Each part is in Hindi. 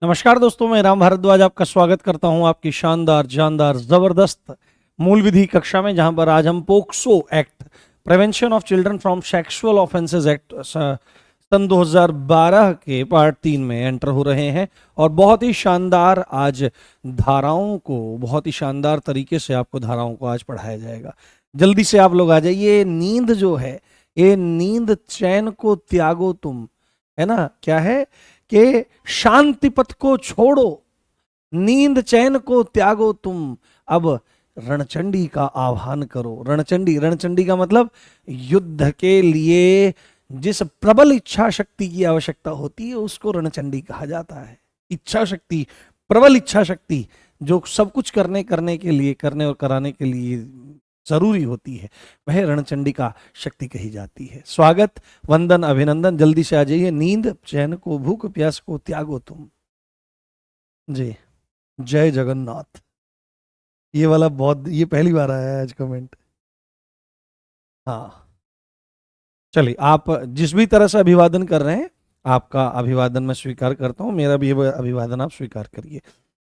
नमस्कार दोस्तों, मैं राम भारद्वाज आपका स्वागत करता हूं आपकी शानदार जानदार जबरदस्त मूल विधि कक्षा में, जहां पर आज हम POCSO act, prevention of children from sexual offences act सन 2012 के पार्ट 3 में एंटर हो रहे हैं। और बहुत ही शानदार आज धाराओं को, बहुत ही शानदार तरीके से आपको धाराओं को आज पढ़ाया जाएगा। जल्दी से आप लोग आ जाइए। नींद जो है, ये नींद चैन को त्यागो तुम, है ना, क्या है कि शांति पथ को छोड़ो, नींद चैन को त्यागो तुम, अब रणचंडी का आह्वान करो। रणचंडी, रणचंडी का मतलब युद्ध के लिए जिस प्रबल इच्छा शक्ति की आवश्यकता होती है उसको रणचंडी कहा जाता है। इच्छा शक्ति, प्रबल इच्छा शक्ति जो सब कुछ करने के लिए, करने और कराने के लिए जरूरी होती है, वह रणचंडी का शक्ति कही जाती है। स्वागत, वंदन, अभिनंदन। जल्दी से आ जाइए। नींद चैन को, भूख प्यास को त्यागो तुम। जी, जय जगन्नाथ। ये वाला बहुत, ये पहली बार आया है आज कमेंट। हाँ, चलिए, आप जिस भी तरह से अभिवादन कर रहे हैं, आपका अभिवादन मैं स्वीकार करता हूं, मेरा भी अभिवादन आप स्वीकार करिए,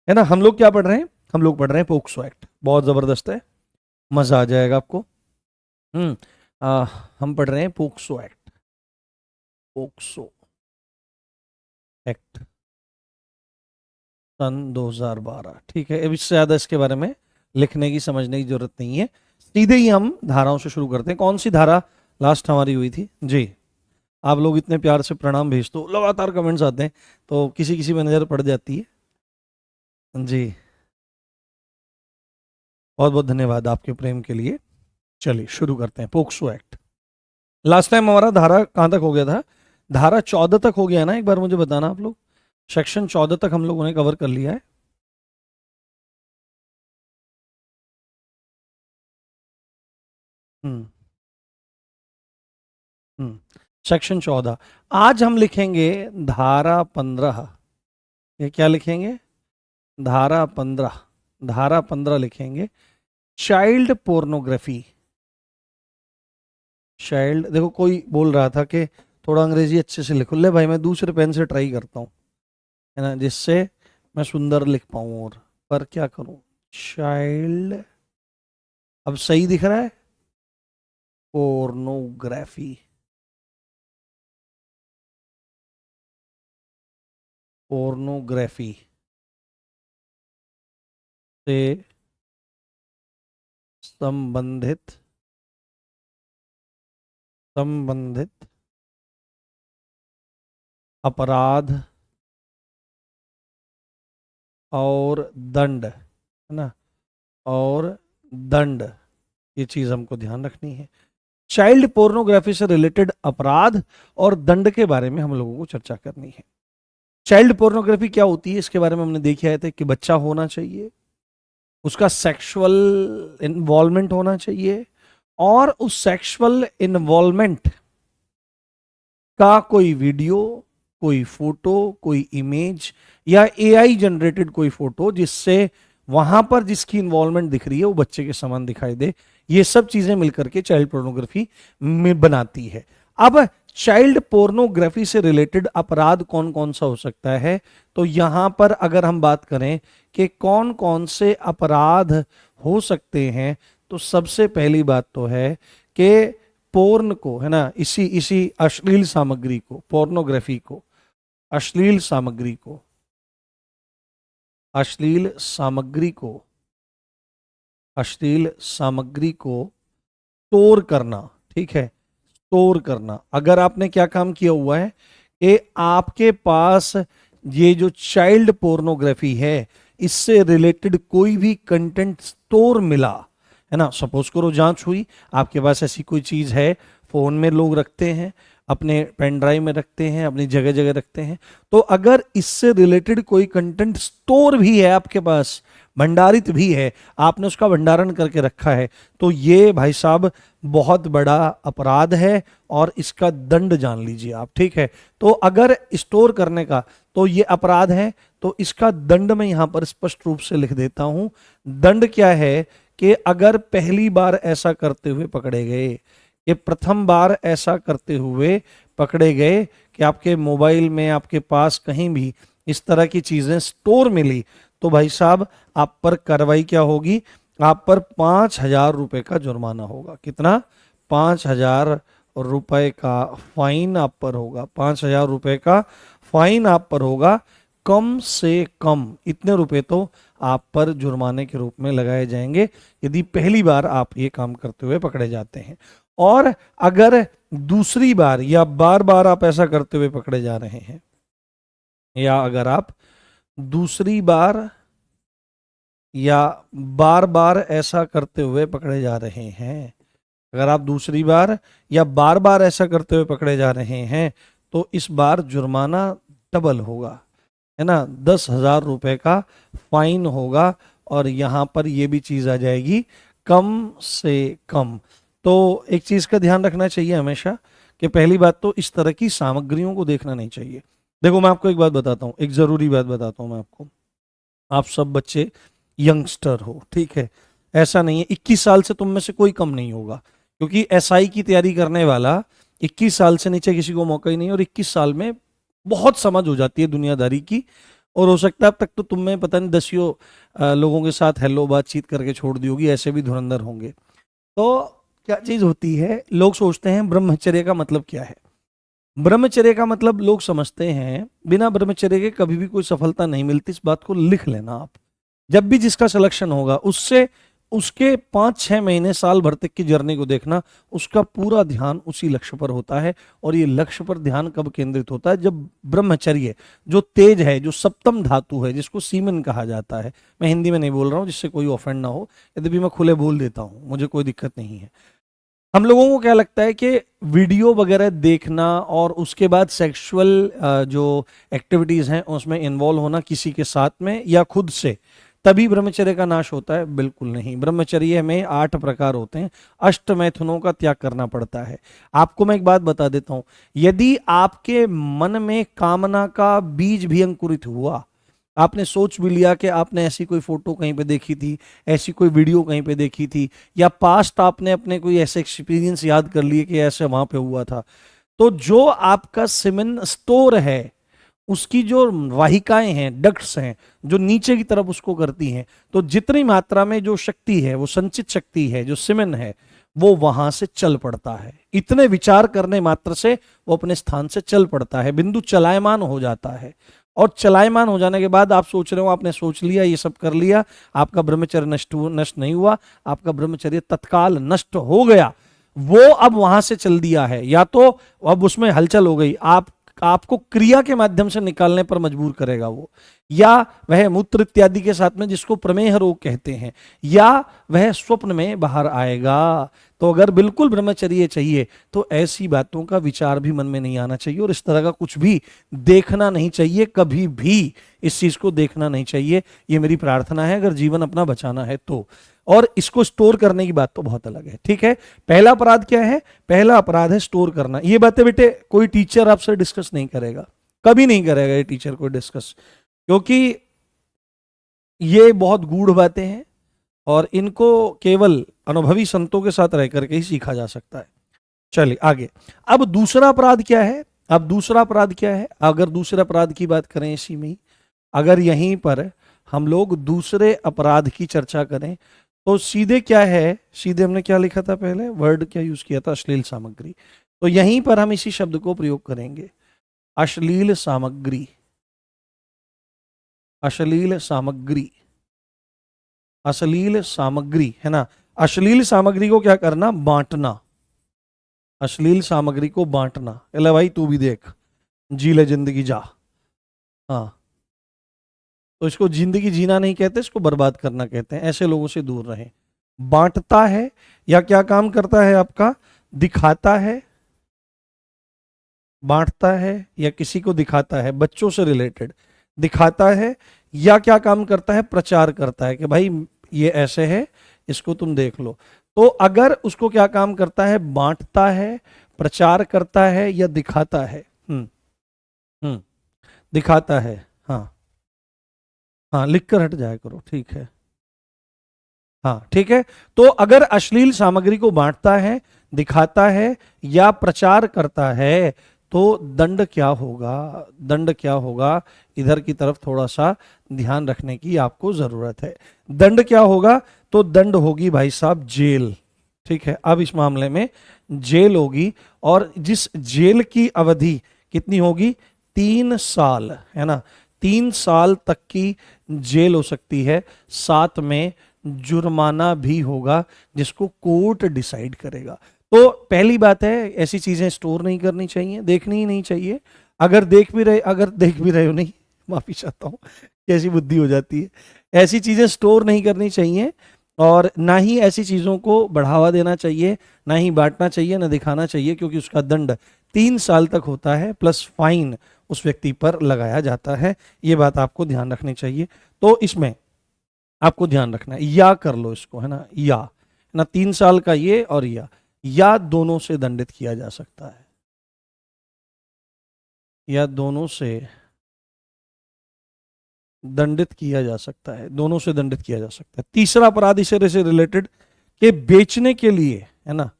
है ना। हम लोग क्या पढ़ रहे हैं? हम लोग पढ़ रहे हैं पोक्सो एक्ट। बहुत जबरदस्त है, मजा आ जाएगा आपको। हम्म हम पढ़ रहे हैं पोक्सो एक्ट। पोक्सो एक्ट सन 2012, ठीक है। अब इससे ज्यादा इसके बारे में लिखने की, समझने की जरूरत नहीं है। सीधे ही हम धाराओं से शुरू करते हैं। कौन सी धारा लास्ट हमारी हुई थी? जी, आप लोग इतने प्यार से प्रणाम भेज दो, लगातार कमेंट्स आते हैं तो किसी किसी में नजर पड़ जाती है। जी, बहुत बहुत धन्यवाद आपके प्रेम के लिए। चलिए शुरू करते हैं। पोक्सो एक्ट, लास्ट टाइम हमारा धारा कहां तक हो गया था? धारा 14 तक हो गया ना? एक बार मुझे बताना आप लोग। सेक्शन 14 तक हम लोगों ने कवर कर लिया है। हम्म सेक्शन 14। आज हम लिखेंगे धारा 15। ये क्या लिखेंगे? धारा 15। धारा 15 लिखेंगे, चाइल्ड पोर्नोग्राफी। चाइल्ड, देखो कोई बोल रहा था कि थोड़ा अंग्रेजी अच्छे से लिखो। ले भाई, मैं दूसरे पेन से ट्राई करता हूँ, है ना, जिससे मैं सुंदर लिख पाऊँ। और पर क्या करूँ? चाइल्ड, अब सही दिख रहा है? पोर्नोग्राफी, पोर्नोग्राफी से संबंधित, संबंधित अपराध और दंड, है ना, और दंड, ये चीज हमको ध्यान रखनी है। चाइल्ड पोर्नोग्राफी से रिलेटेड अपराध और दंड के बारे में हम लोगों को चर्चा करनी है। चाइल्ड पोर्नोग्राफी क्या होती है, इसके बारे में हमने देखा है कि बच्चा होना चाहिए, उसका सेक्सुअल इन्वॉल्वमेंट होना चाहिए, और उस सेक्सुअल इन्वॉल्वमेंट का कोई वीडियो, कोई फोटो, कोई इमेज या एआई जनरेटेड कोई फोटो, जिससे वहां पर जिसकी इन्वॉल्वमेंट दिख रही है वो बच्चे के समान दिखाई दे, ये सब चीजें मिलकर के चाइल्ड पोर्नोग्राफी में बनाती है। अब चाइल्ड पोर्नोग्राफी से रिलेटेड अपराध कौन कौन सा हो सकता है, तो यहां पर अगर हम बात करें कि कौन कौन से अपराध हो सकते हैं, तो सबसे पहली बात तो है कि पोर्न को, है ना, इसी इसी अश्लील सामग्री को, पोर्नोग्राफी को, अश्लील सामग्री को, अश्लील सामग्री को, अश्लील सामग्री को स्टोर करना, ठीक है, स्टोर करना। अगर आपने क्या काम किया हुआ है कि आपके पास ये जो चाइल्ड पोर्नोग्राफी है, इससे रिलेटेड कोई भी कंटेंट स्टोर मिला, है ना, सपोज करो जांच हुई, आपके पास ऐसी कोई चीज है, फोन में लोग रखते हैं, अपने पेन ड्राइव में रखते हैं, अपनी जगह जगह रखते हैं, तो अगर इससे रिलेटेड कोई कंटेंट स्टोर भी है आपके पास, भंडारित भी है, आपने उसका भंडारण करके रखा है, तो ये भाई साहब बहुत बड़ा अपराध है और इसका दंड जान लीजिए आप, ठीक है। तो अगर स्टोर करने का तो ये अपराध है, तो इसका दंड मैं यहां पर स्पष्ट रूप से लिख देता हूं। दंड क्या है कि अगर पहली बार ऐसा करते हुए पकड़े गए, ये प्रथम बार ऐसा करते हुए पकड़े गए कि आपके मोबाइल में, आपके पास कहीं भी इस तरह की चीजें स्टोर मिली तो भाई साहब आप पर कार्रवाई क्या होगी, आप पर 5,000 रुपए का जुर्माना होगा। कितना? 5,000 रुपए का फाइन आप पर होगा। 5,000 रुपए का फाइन आप पर होगा। कम से कम इतने रुपए तो आप पर जुर्माने के रूप में लगाए जाएंगे यदि पहली बार आप ये काम करते हुए पकड़े जाते हैं। और अगर दूसरी बार या बार बार आप ऐसा करते हुए पकड़े जा रहे हैं, या अगर आप दूसरी बार या बार बार ऐसा करते हुए पकड़े जा रहे हैं, अगर आप दूसरी बार या बार बार ऐसा करते हुए पकड़े जा रहे हैं तो इस बार जुर्माना डबल होगा, है ना, 10,000 रुपए का फाइन होगा। और यहां पर यह भी चीज आ जाएगी कम से कम। तो एक चीज का ध्यान रखना चाहिए हमेशा कि पहली बात तो इस तरह की सामग्रियों को देखना नहीं चाहिए। देखो मैं आपको एक बात बताता हूं, एक जरूरी बात बताता हूं मैं आपको। आप सब बच्चे यंगस्टर हो, ठीक है, ऐसा नहीं है 21 साल से तुम में से कोई कम नहीं होगा, क्योंकि एसआई की तैयारी करने वाला 21 साल से नीचे किसी को मौका ही नहीं। और 21 साल में बहुत समझ हो जाती है दुनियादारी की, और हो सकता है अब तक तो तुम में पता नहीं दसियों लोगों के साथ हेलो बातचीत करके छोड़ दी होगी, ऐसे भी धुरंधर होंगे। तो क्या चीज होती है, लोग सोचते हैं ब्रह्मचर्य का मतलब क्या है। ब्रह्मचर्य का मतलब लोग समझते हैं बिना ब्रह्मचर्य के कभी भी कोई सफलता नहीं मिलती। इस बात को लिख लेना आप। जब भी जिसका सिलेक्शन होगा उससे उसके 5-6 महीने साल भर तक की जर्नी को देखना, उसका पूरा ध्यान उसी लक्ष्य पर होता है। और ये लक्ष्य पर ध्यान कब केंद्रित होता है? जब ब्रह्मचर्य जो तेज है, जो सप्तम धातु है, जिसको सीमन कहा जाता है, मैं हिंदी में नहीं बोल रहा हूं जिससे कोई ऑफेंड ना हो, यद्यपि मैं खुले बोल देता हूं, मुझे कोई दिक्कत नहीं है। हम लोगों को क्या लगता है कि वीडियो वगैरह देखना और उसके बाद सेक्सुअल जो एक्टिविटीज हैं उसमें इन्वॉल्व होना किसी के साथ में या खुद से, तभी ब्रह्मचर्य का नाश होता है। बिल्कुल नहीं। ब्रह्मचर्य में 8 प्रकार होते हैं, 8 मैथुनों का त्याग करना पड़ता है। आपको मैं एक बात बता देता हूं, यदि आपके मन में कामना का बीज भी अंकुरित हुआ, आपने सोच भी लिया कि आपने ऐसी कोई फोटो कहीं पे देखी थी, ऐसी कोई वीडियो कहीं पे देखी थी, या पास्ट आपने अपने कोई ऐसे एक्सपीरियंस याद कर लिए कि ऐसे वहां पे हुआ था, तो जो आपका सीमेन स्टोर है, उसकी जो वाहिकाएं हैं, डक्ट्स हैं, जो नीचे की तरफ उसको करती हैं, तो जितनी मात्रा में जो शक्ति है, वो संचित शक्ति है, जो सीमेन है, वो वहां से चल पड़ता है। इतने विचार करने मात्र से वो अपने स्थान से चल पड़ता है, बिंदु चलायमान हो जाता है। और चलायमान हो जाने के बाद आप सोच रहे हो आपने सोच लिया, ये सब कर लिया, आपका ब्रह्मचर्य नष्ट नहीं हुआ, आपका ब्रह्मचर्य तत्काल नष्ट हो गया। वो अब वहां से चल दिया है, या तो अब उसमें हलचल हो गई, आपको क्रिया के माध्यम से निकालने पर मजबूर करेगा वो, या वह मूत्र इत्यादि के साथ में, जिसको प्रमेह रोग कहते हैं, या वह स्वप्न में बाहर आएगा। तो अगर बिल्कुल ब्रह्मचर्य चाहिए तो ऐसी बातों का विचार भी मन में नहीं आना चाहिए, और इस तरह का कुछ भी देखना नहीं चाहिए, कभी भी इस चीज को देखना नहीं चाहिए। ये मेरी प्रार्थना है, अगर जीवन अपना बचाना है तो। और इसको स्टोर करने की बात तो बहुत अलग है, ठीक है। पहला अपराध क्या है? पहला अपराध है स्टोर करना। ये बातें बेटे कोई टीचर आपसे डिस्कस नहीं करेगा, कभी नहीं करेगा ये टीचर कोई डिस्कस, क्योंकि ये बहुत गूढ़ बातें हैं और इनको केवल अनुभवी संतों के साथ रह करके ही सीखा जा सकता है। चलिए आगे। अब दूसरा अपराध क्या है? अब दूसरा अपराध क्या है? अगर दूसरे अपराध की बात करें इसी में ही, अगर यहीं पर हम लोग दूसरे अपराध की चर्चा करें तो सीधे क्या है, सीधे हमने क्या लिखा था, पहले वर्ड क्या यूज किया था, अश्लील सामग्री। तो यहीं पर हम इसी शब्द को प्रयोग करेंगे, अश्लील सामग्री। अश्लील सामग्री, अश्लील सामग्री, है ना। अश्लील सामग्री को क्या करना? बांटना। अश्लील सामग्री को बांटना। अरे भाई तू भी देख, जी ले जिंदगी जा। हाँ, तो इसको जिंदगी जीना नहीं कहते, इसको बर्बाद करना कहते हैं। ऐसे लोगों से दूर रहें। बांटता है या क्या काम करता है आपका? दिखाता है, बांटता है या किसी को दिखाता है, बच्चों से रिलेटेड दिखाता है, या क्या काम करता है? प्रचार करता है कि भाई ये ऐसे है, इसको तुम देख लो। तो अगर उसको क्या काम करता है? बांटता है, प्रचार करता है या दिखाता है? दिखाता है। हाँ हाँ, लिख कर हट जाया करो, ठीक है। हाँ ठीक है। तो अगर अश्लील सामग्री को बांटता है, दिखाता है या प्रचार करता है, तो दंड क्या होगा, दंड क्या होगा, इधर की तरफ थोड़ा सा ध्यान रखने की आपको जरूरत है। दंड क्या होगा, तो दंड होगी भाई साहब जेल। ठीक है, अब इस मामले में जेल होगी, और जिस जेल की अवधि कितनी होगी, 3 साल, है ना, 3 साल तक की जेल हो सकती है, साथ में जुर्माना भी होगा जिसको कोर्ट डिसाइड करेगा। तो पहली बात है, ऐसी चीजें स्टोर नहीं करनी चाहिए, देखनी ही नहीं चाहिए। अगर देख भी रहे हो, नहीं, माफी चाहता हूँ, कैसी बुद्धि हो जाती है, ऐसी चीजें स्टोर नहीं करनी चाहिए, और ना ही ऐसी चीजों को बढ़ावा देना चाहिए, ना ही बांटना चाहिए, ना दिखाना चाहिए, क्योंकि उसका दंड 3 साल तक होता है, प्लस फाइन उस व्यक्ति पर लगाया जाता है। ये बात आपको ध्यान रखनी चाहिए। तो इसमें आपको ध्यान रखना है, या कर लो इसको, है ना, या, है ना, 3 साल का ये और या दोनों से दंडित किया जा सकता है, या दोनों से दंडित किया जा सकता है, दोनों से दंडित किया जा सकता है। तीसरा अपराध इसे से रिलेटेड, के बेचने के लिए, है ना,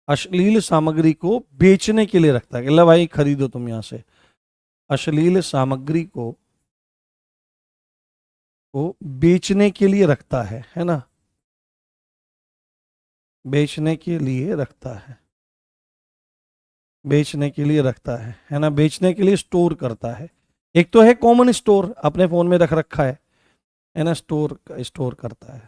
अश्लील सामग्री को बेचने के लिए रखता है, कि ला भाई खरीदो तुम यहां से, अश्लील सामग्री को बेचने के लिए रखता है ना, बेचने के लिए रखता बेचने के लिए रखता है ना, बेचने के लिए स्टोर करता है। एक तो है कॉमन स्टोर, अपने फोन में रख रखा है ना, स्टोर स्टोर करता है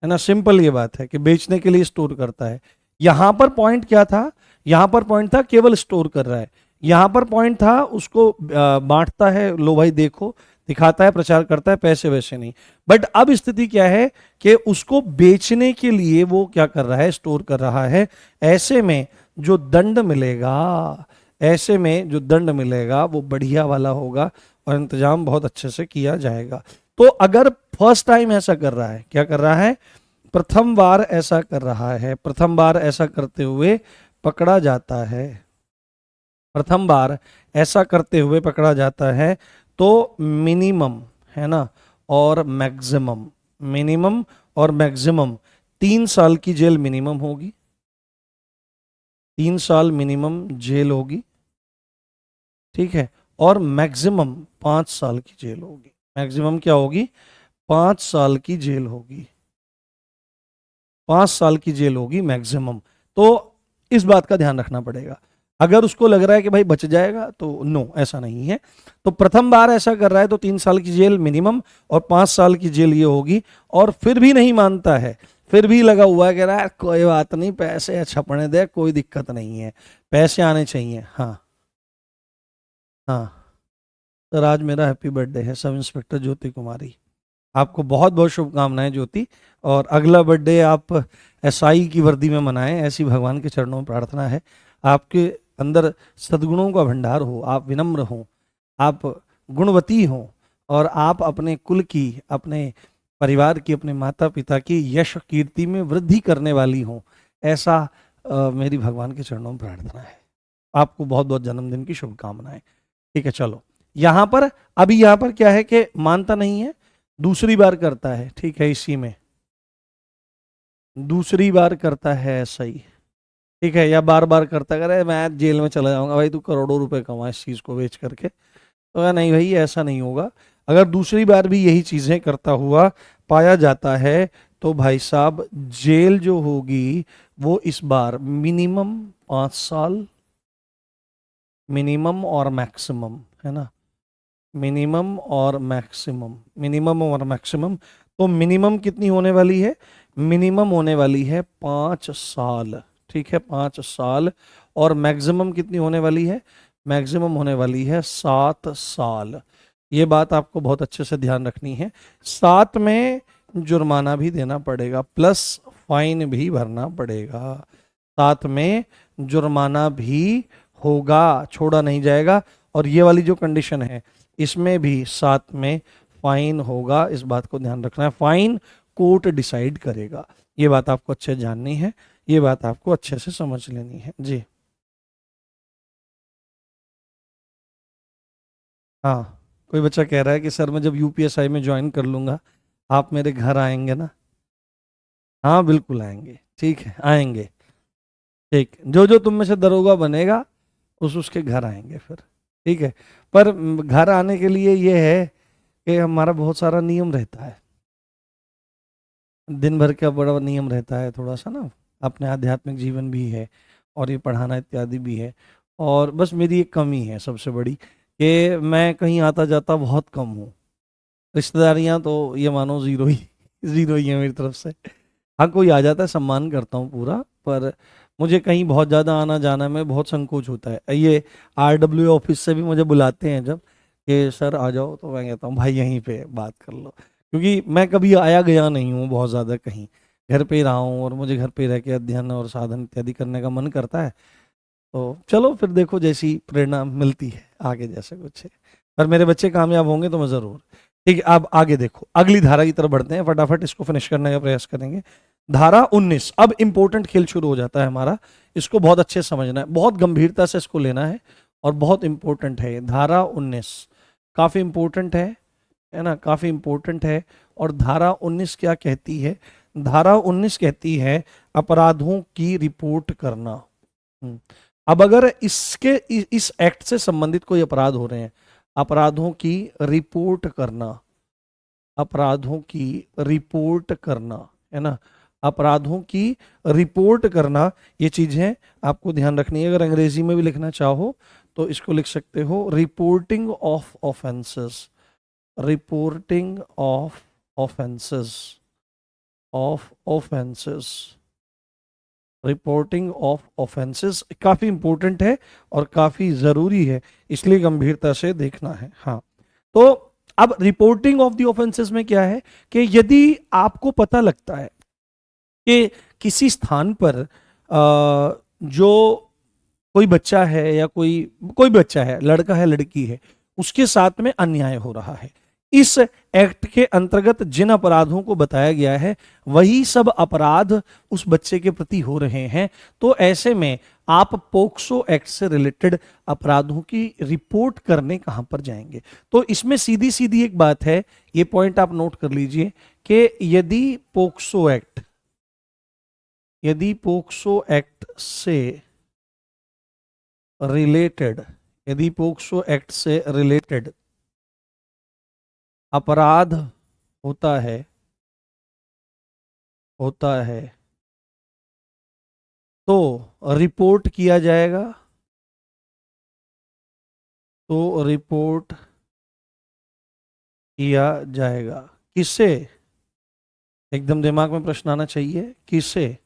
ना, सिंपल ये बात है कि बेचने के लिए स्टोर करता है। यहां पर पॉइंट क्या था, यहां पर पॉइंट था केवल स्टोर कर रहा है, यहां पर पॉइंट था उसको बांटता है, लो भाई देखो, दिखाता है, प्रचार करता है, पैसे वैसे नहीं। बट अब स्थिति क्या है कि उसको बेचने के लिए वो क्या कर रहा है, स्टोर कर रहा है। ऐसे में जो दंड मिलेगा, ऐसे में जो दंड मिलेगा वो बढ़िया वाला होगा, और इंतजाम बहुत अच्छे से किया जाएगा। तो अगर फर्स्ट टाइम ऐसा कर रहा है, क्या कर रहा है, प्रथम बार ऐसा कर रहा है, प्रथम बार ऐसा करते हुए पकड़ा जाता है, प्रथम बार ऐसा करते हुए पकड़ा जाता है, तो मिनिमम, है ना, और मैक्सिमम, मिनिमम और मैक्सिमम 3 साल की जेल मिनिमम होगी, 3 साल मिनिमम जेल होगी, ठीक है, और मैक्सिमम 5 साल की जेल होगी। मैक्सिमम क्या होगी, 5 साल की जेल होगी, 5 साल की जेल होगी मैक्सिमम। तो इस बात का ध्यान रखना पड़ेगा। अगर उसको लग रहा है कि भाई बच जाएगा, तो नो, ऐसा नहीं है। तो प्रथम बार ऐसा कर रहा है तो 3 साल की जेल मिनिमम और 5 साल की जेल ये होगी। और फिर भी नहीं मानता है, फिर भी लगा हुआ है, कह रहा है कोई बात नहीं, पैसे छपने दे, कोई दिक्कत नहीं है, पैसे आने चाहिए। हाँ, हाँ सर, आज मेरा हैप्पी बर्थडे है, सब इंस्पेक्टर ज्योति कुमारी। आपको बहुत बहुत शुभकामनाएं ज्योति, और अगला बर्थडे आप एसआई की वर्दी में मनाएं, ऐसी भगवान के चरणों में प्रार्थना है। आपके अंदर सद्गुणों का भंडार हो, आप विनम्र हों, आप गुणवती हों, और आप अपने कुल की, अपने परिवार की, अपने माता पिता की यश कीर्ति में वृद्धि करने वाली हों, ऐसा मेरी भगवान के चरणों में प्रार्थना है। आपको बहुत बहुत जन्मदिन की शुभकामनाएं। ठीक है, चलो यहाँ पर, अभी यहाँ पर क्या है कि मानता नहीं है, दूसरी बार करता है, ठीक है, इसी में दूसरी बार करता है ऐसा ही, ठीक है, या बार बार करता, करे मैं जेल में चला जाऊंगा, भाई तू करोड़ों रुपए कमा इस चीज को बेच करके, तो कहा, नहीं भाई ऐसा नहीं होगा। अगर दूसरी बार भी यही चीजें करता हुआ पाया जाता है, तो भाई साहब जेल जो होगी वो इस बार मिनिमम 5 साल, मिनिमम और मैक्सिमम, है ना, मिनिमम और मैक्सिमम, मिनिमम और मैक्सिमम। तो मिनिमम कितनी होने वाली है, मिनिमम होने वाली है 5 साल, ठीक है, 5 साल। और मैक्सिमम कितनी होने वाली है, मैक्सिमम होने वाली है 7 साल। ये बात आपको बहुत अच्छे से ध्यान रखनी है। साथ में जुर्माना भी देना पड़ेगा, प्लस फाइन भी भरना पड़ेगा, साथ में जुर्माना भी होगा, छोड़ा नहीं जाएगा। और ये वाली जो कंडीशन है, इसमें भी साथ में फाइन होगा, इस बात को ध्यान रखना है। फाइन कोर्ट डिसाइड करेगा, ये बात आपको अच्छे जाननी है, ये बात आपको अच्छे से समझ लेनी है जी। हाँ, कोई बच्चा कह रहा है कि सर मैं जब यूपीएसआई में ज्वाइन कर लूंगा, आप मेरे घर आएंगे ना। हाँ बिल्कुल आएंगे, ठीक है, आएंगे। ठीक, जो जो तुम में से दरोगा बनेगा, उसके घर आएंगे फिर, ठीक है। पर घर आने के लिए ये है कि हमारा बहुत सारा नियम रहता है, दिन भर का बड़ा नियम रहता है थोड़ा सा ना, अपने आध्यात्मिक जीवन भी है और ये पढ़ाना इत्यादि भी है। और बस मेरी एक कमी है सबसे बड़ी, कि मैं कहीं आता जाता बहुत कम हूँ। रिश्तेदारियां तो ये मानो जीरो ही, जीरो ही है मेरी तरफ से। हाँ, कोई आ जाता है सम्मान करता हूँ पूरा, पर मुझे कहीं बहुत ज़्यादा आना जाना में बहुत संकोच होता है। ये RW ऑफिस से भी मुझे बुलाते हैं जब, कि सर आ जाओ, तो मैं कहता हूँ भाई यहीं पे बात कर लो, क्योंकि मैं कभी आया गया नहीं हूँ बहुत ज़्यादा कहीं, घर पे ही रहा हूँ और मुझे घर पे रह के अध्ययन और साधन इत्यादि करने का मन करता है। तो चलो फिर देखो जैसी प्रेरणा मिलती है आगे, जैसे कुछ है। पर मेरे बच्चे कामयाब होंगे तो मैं ज़रूर। ठीक है, अब आगे देखो, अगली धारा की तरफ बढ़ते हैं, फटाफट इसको फिनिश करने का प्रयास करेंगे। धारा 19, अब इंपॉर्टेंट खेल शुरू हो जाता है हमारा। इसको बहुत अच्छे से समझना है, बहुत गंभीरता से इसको लेना है, और बहुत इंपॉर्टेंट है ये धारा 19, काफी इंपॉर्टेंट है ना, काफी इंपॉर्टेंट है। और धारा 19 क्या कहती है? धारा 19 कहती है अपराधों की रिपोर्ट करना। अब अगर इस एक्ट से संबंधित कोई अपराध हो रहे हैं, अपराधों की रिपोर्ट करना, अपराधों की रिपोर्ट करना, है ना, अपराधों की रिपोर्ट करना, ये चीजें आपको ध्यान रखनी है। अगर अंग्रेजी में भी लिखना चाहो तो इसको लिख सकते हो reporting of offences, reporting of offences, of offences, reporting of offences काफी इंपॉर्टेंट है और काफी जरूरी है, इसलिए गंभीरता से देखना है। हाँ, तो अब रिपोर्टिंग ऑफ द ऑफेंसेस में क्या है कि यदि आपको पता लगता है कि किसी स्थान पर जो कोई बच्चा है या कोई कोई बच्चा है, लड़का है लड़की है, उसके साथ में अन्याय हो रहा है, इस एक्ट के अंतर्गत जिन अपराधों को बताया गया है वही सब अपराध उस बच्चे के प्रति हो रहे हैं, तो ऐसे में आप पोक्सो एक्ट से रिलेटेड अपराधों की रिपोर्ट करने कहां पर जाएंगे? तो इसमें सीधी सीधी एक बात है, ये पॉइंट आप नोट कर लीजिए कि यदि पोक्सो एक्ट से रिलेटेड, यदि पोक्सो एक्ट से रिलेटेड अपराध होता है, तो रिपोर्ट किया जाएगा, तो रिपोर्ट किया जाएगा। किससे? एकदम दिमाग में प्रश्न आना चाहिए, किससे?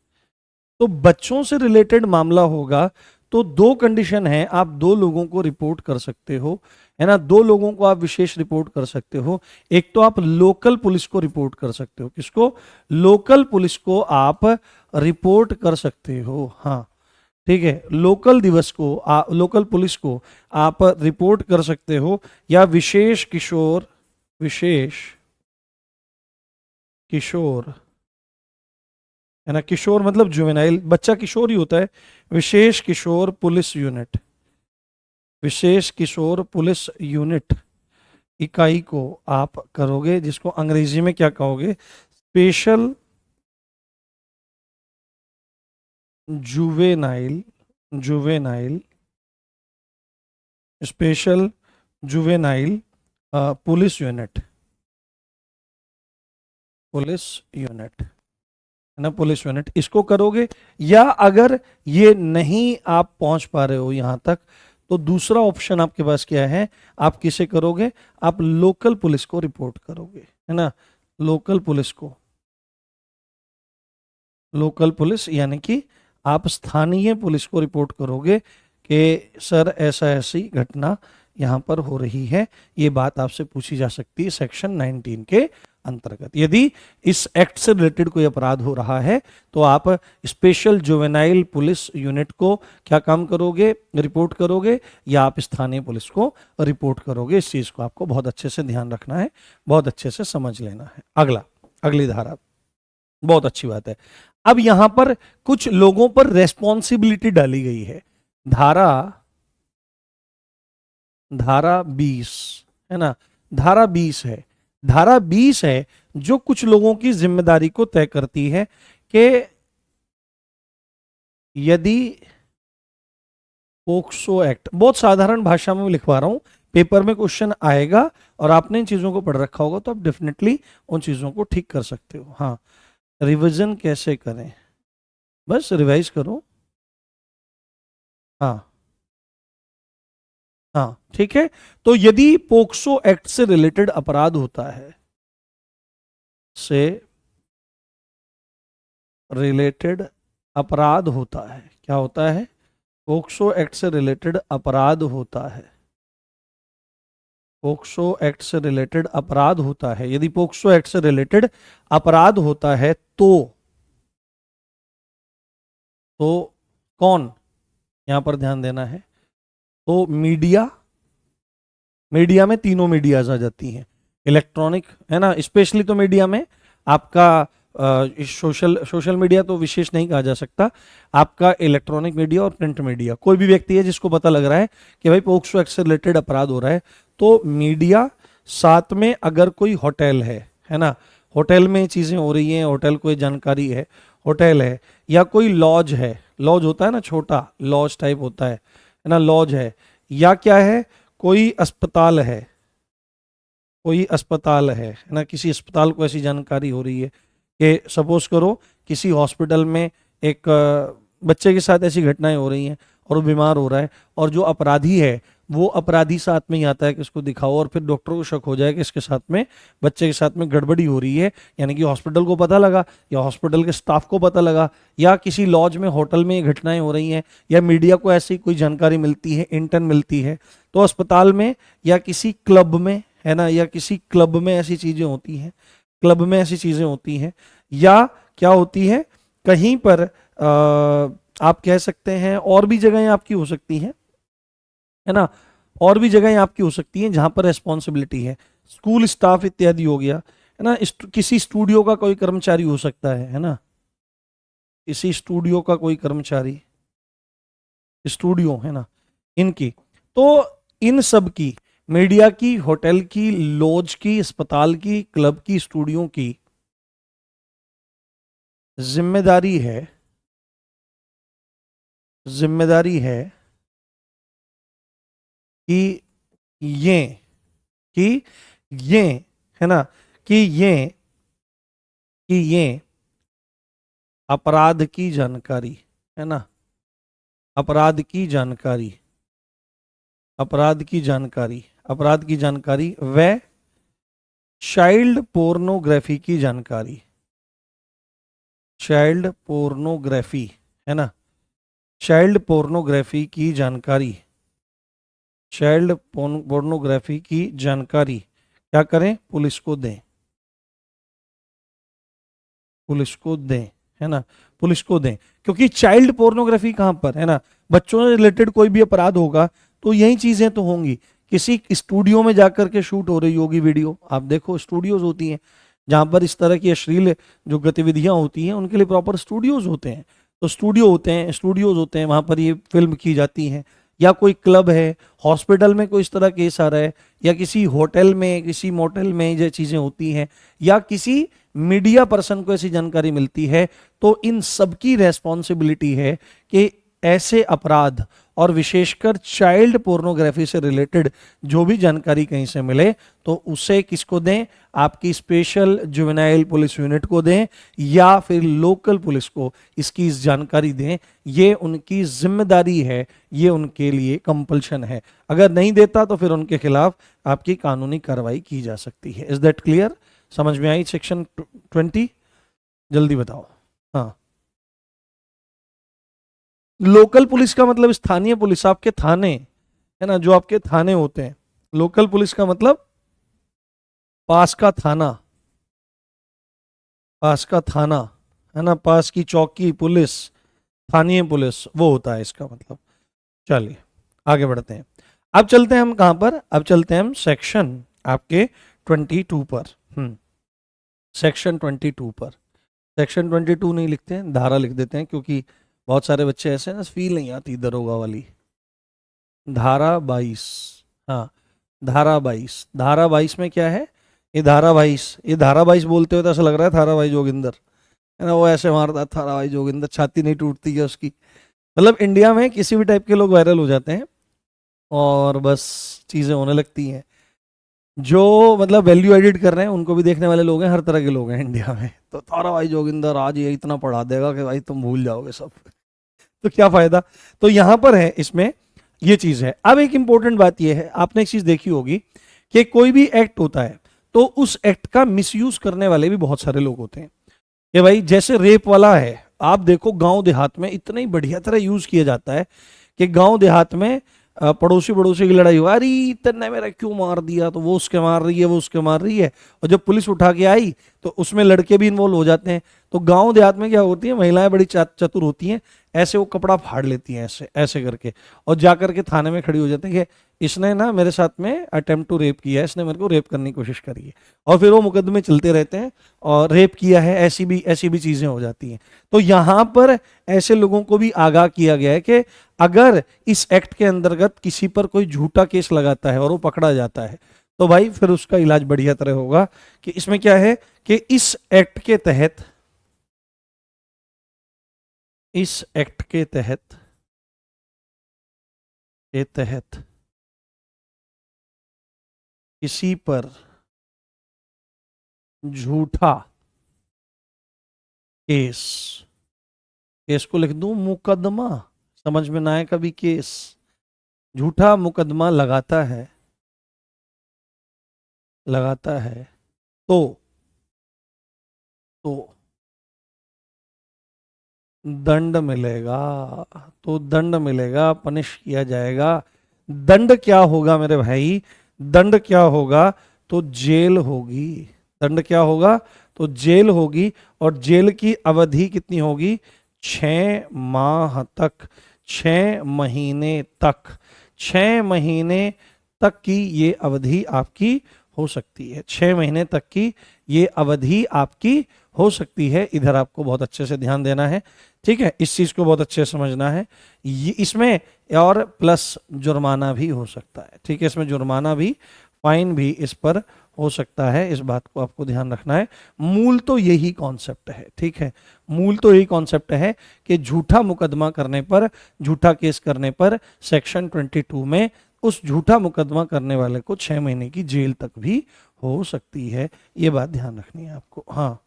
तो बच्चों से रिलेटेड मामला होगा तो दो कंडीशन है, आप दो लोगों को रिपोर्ट कर सकते हो, है ना, दो लोगों को आप विशेष रिपोर्ट कर सकते हो। एक तो आप लोकल पुलिस को रिपोर्ट कर सकते हो, किसको? लोकल पुलिस को आप रिपोर्ट कर सकते हो। हाँ, ठीक है, लोकल दिवस को लोकल पुलिस को आप रिपोर्ट कर सकते हो, या विशेष किशोर, विशेष किशोर, है ना, किशोर मतलब जुवेनाइल, बच्चा किशोर ही होता है, विशेष किशोर पुलिस यूनिट, विशेष किशोर पुलिस यूनिट इकाई को आप करोगे, जिसको अंग्रेजी में क्या कहोगे? Special juvenile, juvenile, special juvenile police unit, police unit, है ना, पुलिस यूनिट, इसको करोगे। या अगर ये नहीं आप पहुंच पा रहे हो यहां तक, तो दूसरा ऑप्शन आपके पास क्या है? आप किसे करोगे? आप लोकल पुलिस को रिपोर्ट करोगे, है ना, लोकल पुलिस को, लोकल पुलिस यानी कि आप स्थानीय पुलिस को रिपोर्ट करोगे कि सर ऐसा ऐसी घटना यहां पर हो रही है। ये बात आपसे पूछी जा सकती है सेक्शन 19 के अंतर्गत। यदि इस एक्ट से रिलेटेड कोई अपराध हो रहा है तो आप स्पेशल जुवेनाइल पुलिस यूनिट को क्या काम करोगे? रिपोर्ट करोगे, या आप स्थानीय पुलिस को रिपोर्ट करोगे। इस चीज को आपको बहुत अच्छे से ध्यान रखना है, बहुत अच्छे से समझ लेना है। अगला, अगली धारा, बहुत अच्छी बात है। अब यहां पर कुछ लोगों पर रेस्पॉन्सिबिलिटी डाली गई है। धारा धारा 20, है ना, धारा 20 है, धारा 20 है जो कुछ लोगों की जिम्मेदारी को तय करती है, कि यदि पोक्सो एक्ट, बहुत साधारण भाषा में लिखवा रहा हूं, पेपर में क्वेश्चन आएगा और आपने इन चीजों को पढ़ रखा होगा तो आप डेफिनेटली उन चीजों को ठीक कर सकते हो। हाँ, रिवीजन कैसे करें, बस रिवाइज करो। हाँ हाँ ठीक है। तो यदि पोक्सो एक्ट से रिलेटेड अपराध होता है, से रिलेटेड अपराध होता है, क्या होता है, पोक्सो एक्ट से रिलेटेड अपराध होता है, पोक्सो एक्ट से रिलेटेड अपराध होता है, यदि पोक्सो एक्ट से रिलेटेड अपराध होता है तो कौन, यहां पर ध्यान देना है, तो मीडिया, मीडिया में तीनों मीडियाज आ जाती हैं, इलेक्ट्रॉनिक है ना, स्पेशली तो मीडिया में आपका सोशल मीडिया तो विशेष नहीं कहा जा सकता, आपका इलेक्ट्रॉनिक मीडिया और प्रिंट मीडिया, कोई भी व्यक्ति है जिसको पता लग रहा है कि भाई पोक्सो एक्ट से रिलेटेड अपराध हो रहा है, तो मीडिया, साथ में अगर कोई होटल है ना, होटल में चीजें हो रही हैं, होटल कोई जानकारी है, होटल है, या कोई लॉज है, लॉज होता है ना, छोटा लॉज टाइप होता है ना, लॉज है, या क्या है, कोई अस्पताल है, कोई अस्पताल है ना, किसी अस्पताल को ऐसी जानकारी हो रही है कि सपोज करो किसी हॉस्पिटल में एक बच्चे के साथ ऐसी घटनाएं हो रही हैं और वो बीमार हो रहा है, और जो अपराधी है वो अपराधी साथ में ही आता है कि इसको दिखाओ, और फिर डॉक्टर को शक हो जाए कि इसके साथ में, बच्चे के साथ में गड़बड़ी हो रही है, यानी कि हॉस्पिटल को पता लगा या हॉस्पिटल के स्टाफ को पता लगा, या किसी लॉज में होटल में ये घटनाएं हो रही हैं, या मीडिया को ऐसी कोई जानकारी मिलती है, इंटर्न मिलती है, तो अस्पताल में या किसी क्लब में है ना, या किसी क्लब में ऐसी चीजें होती हैं, क्लब में ऐसी चीजें होती हैं, या क्या होती है, कहीं पर आप कह सकते हैं और भी जगहें आपकी हो सकती हैं, है ना, और भी जगहें आपकी हो सकती हैं जहां पर रेस्पॉन्सिबिलिटी है, स्कूल स्टाफ इत्यादि हो गया, है ना, किसी स्टूडियो का कोई कर्मचारी हो सकता है ना, किसी स्टूडियो का कोई कर्मचारी, स्टूडियो है ना, इनकी, तो इन सब की, मीडिया की, होटल की, लॉज की, अस्पताल की, क्लब की, स्टूडियो की जिम्मेदारी है, जिम्मेदारी है कि ये, कि ये, है ना, कि ये, कि ये अपराध की जानकारी, है ना, अपराध की जानकारी, अपराध की जानकारी, अपराध की जानकारी व चाइल्ड पोर्नोग्राफी की जानकारी, चाइल्ड पोर्नोग्राफी, है ना, चाइल्ड पोर्नोग्राफी की जानकारी, चाइल्ड पोर्नोग्राफी की जानकारी क्या करें, पुलिस को दें, पुलिस को दें, है ना, पुलिस को दें, क्योंकि चाइल्ड पोर्नोग्राफी कहां पर, है ना, बच्चों से रिलेटेड कोई भी अपराध होगा तो यही चीजें तो होंगी, किसी स्टूडियो में जाकर के शूट हो रही होगी वीडियो, आप देखो स्टूडियोज होती हैं जहां पर इस तरह की अश्लील जो गतिविधियां होती हैं उनके लिए प्रॉपर स्टूडियोज होते हैं, तो स्टूडियो होते हैं, स्टूडियोज होते हैं, वहां पर ये फिल्म की जाती हैं, या कोई क्लब है, हॉस्पिटल में कोई इस तरह केस आ रहा है, या किसी होटल में, किसी मोटल में ये चीजें होती हैं, या किसी मीडिया पर्सन को ऐसी जानकारी मिलती है, तो इन सबकी रेस्पॉन्सिबिलिटी है कि ऐसे अपराध और विशेषकर चाइल्ड पोर्नोग्राफी से रिलेटेड जो भी जानकारी कहीं से मिले तो उसे किसको दें, आपकी स्पेशल जुवेनाइल पुलिस यूनिट को दें या फिर लोकल पुलिस को इसकी इस जानकारी दें, ये उनकी जिम्मेदारी है, ये उनके लिए कंपल्शन है, अगर नहीं देता तो फिर उनके खिलाफ आपकी कानूनी कार्रवाई की जा सकती है। इज दैट क्लियर, समझ में आई सेक्शन 20, जल्दी बताओ। हाँ, लोकल पुलिस का मतलब स्थानीय पुलिस, आपके थाने, है ना, जो आपके थाने होते हैं, लोकल पुलिस का मतलब पास का थाना, पास का थाना, है ना, पास की चौकी पुलिस, स्थानीय पुलिस, वो होता है इसका मतलब। चलिए आगे बढ़ते हैं, अब चलते हैं हम कहां पर, अब चलते हैं हम सेक्शन आपके 22 पर, सेक्शन 22 पर, सेक्शन 22 नहीं लिखते हैं, धारा लिख देते हैं, क्योंकि बहुत सारे बच्चे ऐसे ना फील नहीं आती दरोगा वाली, धारा 22, हाँ धारा 22, धारा 22 में क्या है, ये धारा 22, ये धारा 22 बोलते हुए तो ऐसा लग रहा है थारा भाई जोगिंदर, है ना, वो ऐसे मारता थारा भाई जोगिंदर, छाती नहीं टूटती है उसकी, मतलब इंडिया में किसी भी टाइप के लोग वायरल हो जाते हैं और बस चीज़ें होने लगती हैं। जो मतलब वैल्यू एडिट कर रहे हैं उनको भी देखने वाले लोग हैं, हर तरह के लोग हैं इंडिया में। तो तारा भाई जोगिंदर आज ये इतना पढ़ा देगा कि भाई तुम भूल जाओगे सब। तो क्या फायदा। तो यहां पर है इसमें ये चीज है। अब एक इंपॉर्टेंट बात ये है, आपने एक चीज देखी होगी कि कोई भी एक्ट होता है तो उस एक्ट का मिसयूज करने वाले भी बहुत सारे लोग होते हैं। कि भाई जैसे रेप वाला है, आप देखो गांव देहात में इतना ही बढ़िया तरह यूज किया जाता है कि गांव देहात में पड़ोसी पड़ोसी की लड़ाई हुआ, अरे इतने मेरा क्यों मार दिया, तो वो उसके मार रही है, वो उसके मार रही है। और जब पुलिस उठा के आई तो उसमें लड़के भी इन्वॉल्व हो जाते हैं। तो गांव देहात में क्या होती है, महिलाएं बड़ी चतुर होती हैं, ऐसे वो कपड़ा फाड़ लेती हैं ऐसे ऐसे करके, और जा करके थाने में खड़ी हो जाते हैं कि इसने ना मेरे साथ में अटेम्प्ट टू रेप किया है, इसने मेरे को रेप करने की कोशिश करी है। और फिर वो मुकदमे चलते रहते हैं और रेप किया है, ऐसी भी चीजें हो जाती हैं। तो यहां पर ऐसे लोगों को भी आगाह किया गया है कि अगर इस एक्ट के अंतर्गत किसी पर कोई झूठा केस लगाता है और वो पकड़ा जाता है तो भाई फिर उसका इलाज बढ़िया तरह होगा। कि इसमें क्या है कि इस एक्ट के तहत, इस एक्ट के तहत किसी पर झूठा केस, केस को लिख दूं मुकदमा, समझ में ना आए कभी केस, झूठा मुकदमा लगाता है तो तो दंड मिलेगा। तो दंड मिलेगा, पनिश किया जाएगा। दंड क्या होगा मेरे भाई, दंड क्या होगा, तो जेल होगी। दंड क्या होगा, तो जेल होगी। और जेल की अवधि कितनी होगी, 6 माह तक, 6 महीने तक, 6 महीने तक की ये अवधि आपकी हो सकती है। 6 महीने तक की ये अवधि आपकी हो सकती है। इधर आपको बहुत अच्छे से ध्यान देना है, ठीक है, इस चीज को बहुत अच्छे से समझना है। ये इसमें और प्लस जुर्माना भी हो सकता है, ठीक है, इसमें जुर्माना भी, फाइन भी इस पर हो सकता है। इस बात को आपको ध्यान रखना है। मूल तो यही कॉन्सेप्ट है, ठीक है, मूल तो यही कॉन्सेप्ट है कि झूठा मुकदमा करने पर, झूठा केस करने पर सेक्शन 22 में उस झूठा मुकदमा करने वाले को 6 महीने की जेल तक भी हो सकती है। ये बात ध्यान रखनी है आपको। हाँ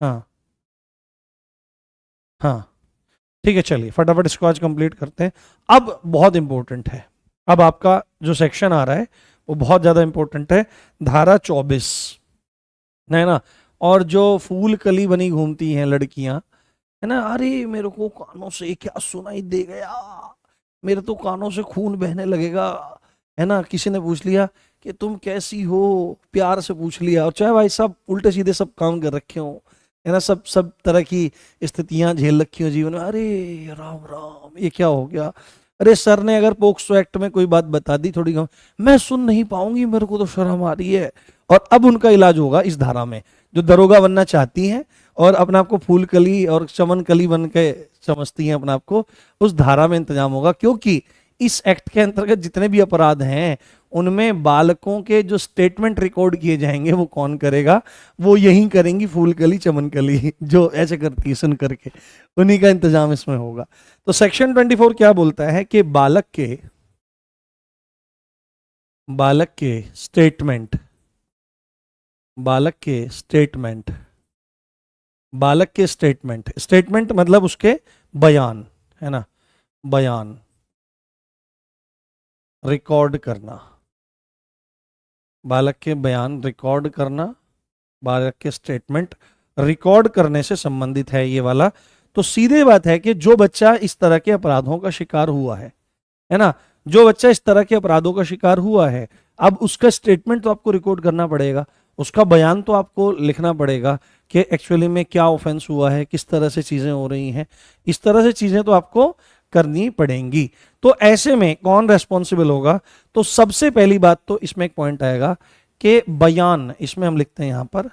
हाँ हाँ, ठीक है, चलिए फटाफट इसको आज कंप्लीट करते हैं। अब बहुत इंपॉर्टेंट है, अब आपका जो सेक्शन आ रहा है वो बहुत ज्यादा इंपॉर्टेंट है। धारा 24 है ना। और जो फूल कली बनी घूमती हैं लड़कियां, है ना, अरे मेरे को कानों से क्या सुनाई दे गया, मेरे तो कानों से खून बहने लगेगा, है ना, किसी ने पूछ लिया कि तुम कैसी हो, प्यार से पूछ लिया, और चाहे भाई सब उल्टे सीधे सब काम कर रखे हो, है ना, सब सब तरह की स्थितियां झेल रखी हो जीवन में, अरे राम राम ये क्या हो गया, अरे सर ने अगर पोक्सो एक्ट में कोई बात बता दी थोड़ी कम, मैं सुन नहीं पाऊंगी, मेरे को तो शर्म आ रही है। और अब उनका इलाज होगा इस धारा में, जो दरोगा बनना चाहती हैं और अपने आप को फूल कली और चमन कली बन के समझती हैं अपने आप को, उस धारा में इंतजाम होगा। क्योंकि इस एक्ट के अंतर्गत जितने भी अपराध हैं उनमें बालकों के जो स्टेटमेंट रिकॉर्ड किए जाएंगे वो कौन करेगा, वो यही करेंगी फूलकली चमनकली जो ऐसे करती है सुन करके, उन्हीं का इंतजाम इसमें होगा। तो सेक्शन 24 क्या बोलता है कि बालक के स्टेटमेंट, बालक के स्टेटमेंट, बालक के स्टेटमेंट, स्टेटमेंट मतलब उसके बयान, है ना, बयान रिकॉर्ड करना, बालक के बयान रिकॉर्ड करना, बालक के स्टेटमेंट रिकॉर्ड करने से संबंधित है ये वाला। तो सीधे बात है कि जो बच्चा इस तरह के अपराधों का शिकार हुआ है ना, जो बच्चा इस तरह के अपराधों का शिकार हुआ है, अब उसका स्टेटमेंट तो आपको रिकॉर्ड करना पड़ेगा, उसका बयान तो आपको लिखना पड़ेगा कि एक्चुअली में क्या ऑफेंस हुआ है, किस तरह से चीजें हो रही हैं, इस तरह से चीजें तो आपको करनी पड़ेंगी। तो ऐसे में कौन रेस्पॉन्सिबल होगा, तो सबसे पहली बात तो इसमें एक पॉइंट आएगा कि बयान, इसमें हम लिखते हैं यहां पर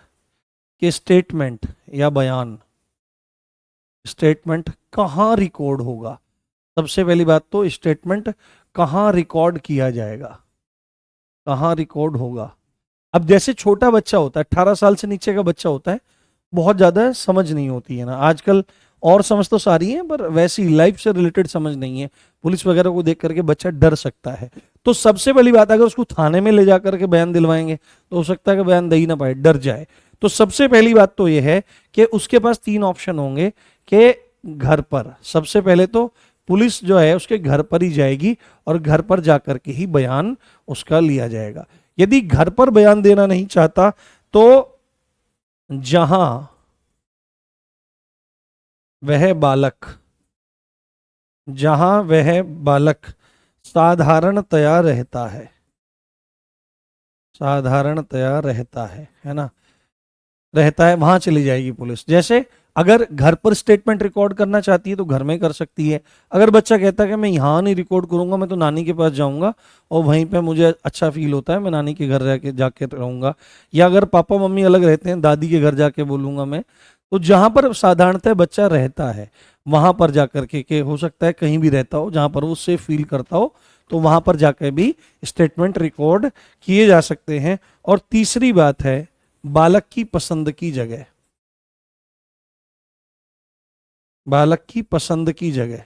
कि स्टेटमेंट या बयान, स्टेटमेंट कहां रिकॉर्ड होगा। सबसे पहली बात तो स्टेटमेंट कहां रिकॉर्ड किया जाएगा, कहां रिकॉर्ड होगा। अब जैसे छोटा बच्चा होता है, 18 साल से नीचे का बच्चा होता है, बहुत ज्यादा समझ नहीं होती है ना आजकल, और समझ तो सारी है पर वैसी लाइफ से रिलेटेड समझ नहीं है, पुलिस वगैरह को देख करके बच्चा डर सकता है। तो सबसे पहली बात, अगर उसको थाने में ले जाकर के बयान दिलवाएंगे तो हो सकता है कि बयान दे ही ना पाए, डर जाए। तो सबसे पहली बात तो यह है कि उसके पास 3 ऑप्शन होंगे कि घर पर, सबसे पहले तो पुलिस जो है उसके घर पर ही जाएगी और घर पर जाकर के ही बयान उसका लिया जाएगा। यदि घर पर बयान देना नहीं चाहता तो जहां वह बालक साधारणतया रहता है, साधारणतया रहता है ना, रहता है, वहां चली जाएगी पुलिस। जैसे अगर घर पर स्टेटमेंट रिकॉर्ड करना चाहती है तो घर में कर सकती है। अगर बच्चा कहता है कि मैं यहाँ नहीं रिकॉर्ड करूंगा, मैं तो नानी के पास जाऊंगा और वहीं पे मुझे अच्छा फील होता है, मैं नानी के घर जाके रहूंगा, या अगर पापा मम्मी अलग रहते हैं, दादी के घर जाके बोलूंगा मैं, तो जहां पर साधारणतः बच्चा रहता है वहां पर जाकर के हो सकता है कहीं भी रहता हो जहां पर वो सेफ फील करता हो, तो वहां पर जाकर भी स्टेटमेंट रिकॉर्ड किए जा सकते हैं। और तीसरी बात है बालक की पसंद की जगह, बालक की पसंद की जगह,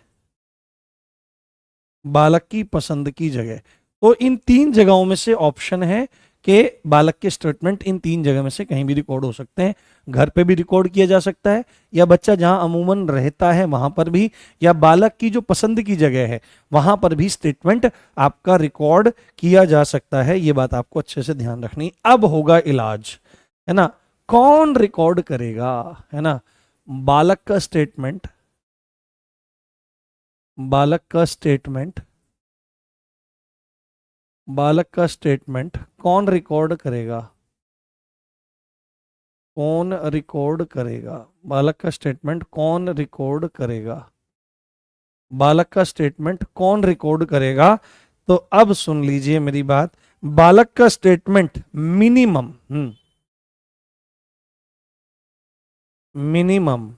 बालक की पसंद की जगह। तो इन 3 जगहों में से ऑप्शन है कि बालक के स्टेटमेंट इन 3 जगह में से कहीं भी रिकॉर्ड हो सकते हैं। घर पे भी रिकॉर्ड किया जा सकता है, या बच्चा जहां अमूमन रहता है वहां पर भी, या बालक की जो पसंद की जगह है वहां पर भी स्टेटमेंट आपका रिकॉर्ड किया जा सकता है। ये बात आपको अच्छे से ध्यान रखनी। अब होगा इलाज, है ना, कौन रिकॉर्ड करेगा, है ना, बालक का स्टेटमेंट, बालक का स्टेटमेंट, बालक का स्टेटमेंट कौन रिकॉर्ड करेगा, कौन रिकॉर्ड करेगा, बालक का स्टेटमेंट कौन रिकॉर्ड करेगा, बालक का स्टेटमेंट कौन रिकॉर्ड करेगा। तो अब सुन लीजिए मेरी बात, बालक का statement minimum minimum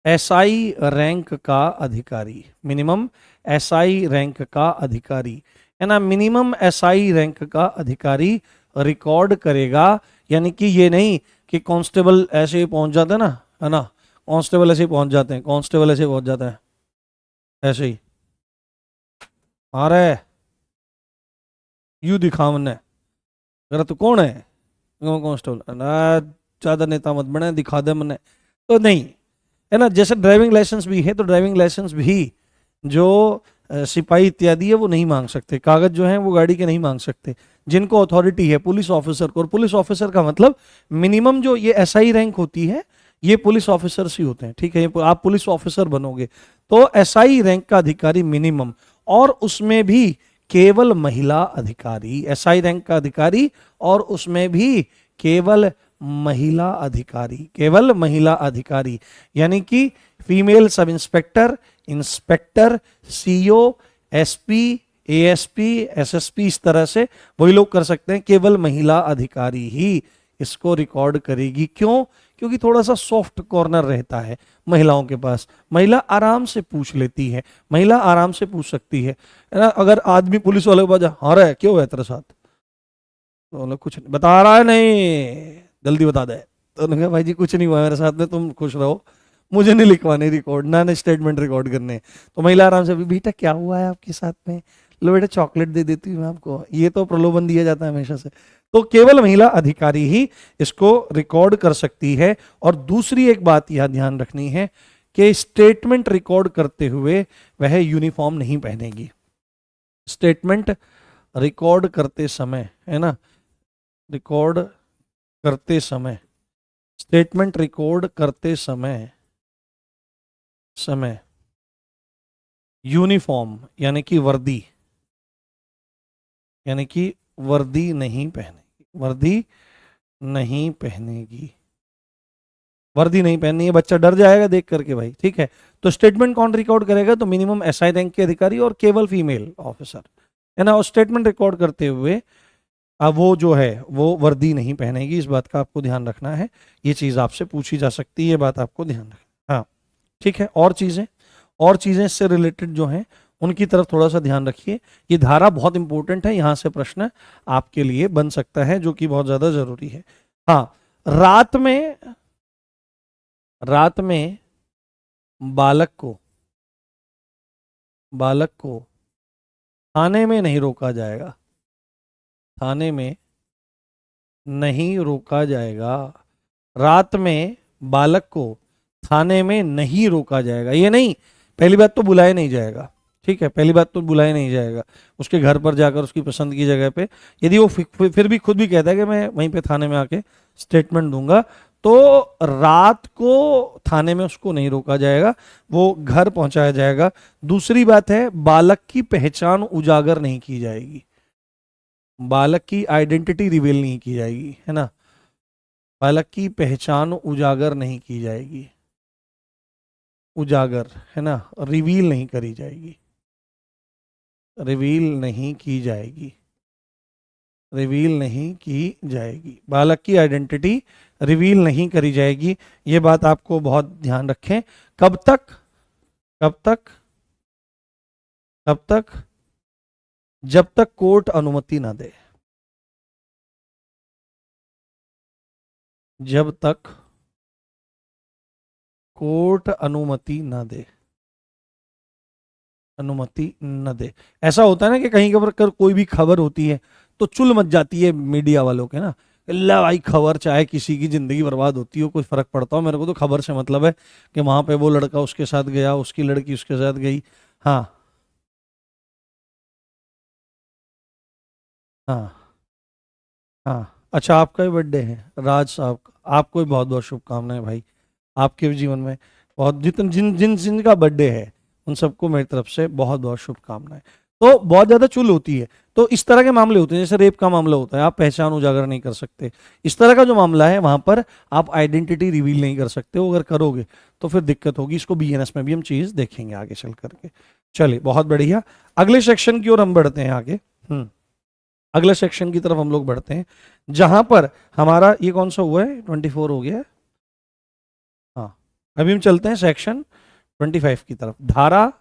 SI rank का अधिकारी, मिनिमम एसआई रैंक का अधिकारी, है ना, मिनिमम एसआई रैंक का अधिकारी रिकॉर्ड करेगा। यानी कि ये नहीं कि कांस्टेबल ऐसे ही पहुंच जाते हैं ना, है ना, कांस्टेबल ऐसे ही पहुंच जाते हैं, कांस्टेबल ऐसे ही पहुंच जाते हैं, ऐसे ही आ रहे यू दिखा मैंने, अगर तो कौन है कांस्टेबल ना, ज्यादा नेता मत बने, दिखा दे मैंने, तो नहीं, है ना। जैसे ड्राइविंग लाइसेंस भी है तो ड्राइविंग लाइसेंस भी जो सिपाही इत्यादि है वो नहीं मांग सकते, कागज जो है वो गाड़ी के नहीं मांग सकते। जिनको अथॉरिटी है पुलिस ऑफिसर को, और पुलिस ऑफिसर का मतलब मिनिमम जो ये एसआई रैंक होती है ये पुलिस ऑफिसर्स ही होते हैं, ठीक है, ये आप पुलिस ऑफिसर बनोगे तो एसआई रैंक का अधिकारी मिनिमम, और उसमें भी केवल महिला अधिकारी, एसआई रैंक का अधिकारी और उसमें भी केवल महिला अधिकारी, केवल महिला अधिकारी, यानी कि female sub inspector, inspector, CO, SP, ASP, SSP, इस तरह से वही लोग कर सकते हैं। केवल महिला अधिकारी ही इसको रिकॉर्ड करेगी। क्यों? क्योंकि थोड़ा सा सॉफ्ट कॉर्नर रहता है महिलाओं के पास, महिला आराम से पूछ लेती है, महिला आराम से पूछ सकती है ना। अगर आदमी पुलिस वाले के पास हाँ रहा है, क्यों है तेरे साथ, तो कुछ नहीं बता रहा है, नहीं जल्दी बता दे, तो उन्होंने कहा भाई जी कुछ नहीं हुआ मेरे साथ में, तुम खुश रहो, मुझे नहीं लिखवाने रिकॉर्ड, ना स्टेटमेंट रिकॉर्ड करने। तो महिला आराम से, बेटा क्या हुआ है आपके साथ में, लो बेटा चॉकलेट दे देती हूँ मैं आपको, ये तो प्रलोभन दिया जाता है हमेशा से। तो केवल महिला अधिकारी ही इसको रिकॉर्ड कर सकती है। और दूसरी एक बात यह ध्यान रखनी है कि स्टेटमेंट रिकॉर्ड करते हुए वह यूनिफॉर्म नहीं पहनेगी। स्टेटमेंट रिकॉर्ड करते समय, है ना, रिकॉर्ड करते समय, स्टेटमेंट रिकॉर्ड करते समय यूनिफॉर्म यानी कि वर्दी, यानी कि वर्दी नहीं पहनेगी, वर्दी नहीं पहनेगी, वर्दी नहीं पहननी है। बच्चा डर जाएगा देख करके भाई, ठीक है। तो स्टेटमेंट कौन रिकॉर्ड करेगा, तो मिनिमम एसआई रैंक के अधिकारी और केवल फीमेल ऑफिसर, है ना। और स्टेटमेंट रिकॉर्ड करते हुए अब वो जो है वो वर्दी नहीं पहनेगी, इस बात का आपको ध्यान रखना है। ये चीज आपसे पूछी जा सकती है, ये बात आपको ध्यान रखना, हाँ ठीक है। और चीजें इससे रिलेटेड जो हैं उनकी तरफ थोड़ा सा ध्यान रखिए। ये धारा बहुत इंपॉर्टेंट है, यहां से प्रश्न आपके लिए बन सकता है जो कि बहुत ज्यादा जरूरी है। हाँ, रात में बालक को थाने में नहीं रोका जाएगा, थाने में नहीं रोका जाएगा, रात में बालक को थाने में नहीं रोका जाएगा। ये नहीं, पहली बात तो बुलाया नहीं जाएगा, ठीक है, पहली बात तो बुलाया नहीं जाएगा, उसके घर पर जाकर उसकी पसंद की जगह पे, यदि वो फिर भी खुद भी कहता है कि मैं वहीं पे थाने में आके स्टेटमेंट दूंगा, तो रात को थाने में उसको नहीं रोका जाएगा, वो घर पहुंचाया जाएगा। दूसरी बात है, बालक की पहचान उजागर नहीं की जाएगी, बालक की आइडेंटिटी रिवील नहीं की जाएगी, है ना, बालक की पहचान उजागर नहीं की जाएगी, उजागर, है ना, रिवील नहीं करी जाएगी, रिवील नहीं की जाएगी, रिवील नहीं की जाएगी, बालक की आइडेंटिटी रिवील नहीं करी जाएगी। ये बात आपको बहुत ध्यान रखें। कब तक, कब तक, कब तक, जब तक कोर्ट अनुमति ना दे, जब तक कोर्ट अनुमति ना दे, अनुमति न दे। ऐसा होता है ना कि कहीं पर कोई भी खबर होती है तो चुल मच जाती है मीडिया वालों के ना, अल्लाह भाई खबर चाहे किसी की जिंदगी बर्बाद होती हो, कोई फर्क पड़ता हो, मेरे को तो खबर से मतलब है कि वहां पे वो लड़का उसके साथ गया, उसकी लड़की उसके साथ गई। हाँ हाँ हाँ, अच्छा आपका भी बर्थडे है राज साहब का, आपको भी बहुत बहुत शुभकामनाएं भाई, आपके भी जीवन में बहुत जितन जिन जिन जिनका बर्थडे है उन सबको मेरी तरफ से बहुत बहुत शुभकामनाएं। तो बहुत ज्यादा चुल होती है, तो इस तरह के मामले होते हैं, जैसे रेप का मामला होता है, आप पहचान उजागर नहीं कर सकते, इस तरह का जो मामला है वहां पर आप आइडेंटिटी रिवील नहीं कर सकते हो, अगर करोगे तो फिर दिक्कत होगी। इसको बीएनएस में भी हम चीज देखेंगे आगे चल करके। चलिए बहुत बढ़िया, अगले सेक्शन की ओर हम बढ़ते हैं आगे। अगले सेक्शन की तरफ हम लोग बढ़ते हैं, जहां पर हमारा ये कौन सा हुआ है, 24 हो गया है। हाँ, अभी हम चलते हैं सेक्शन 25 की तरफ। धारा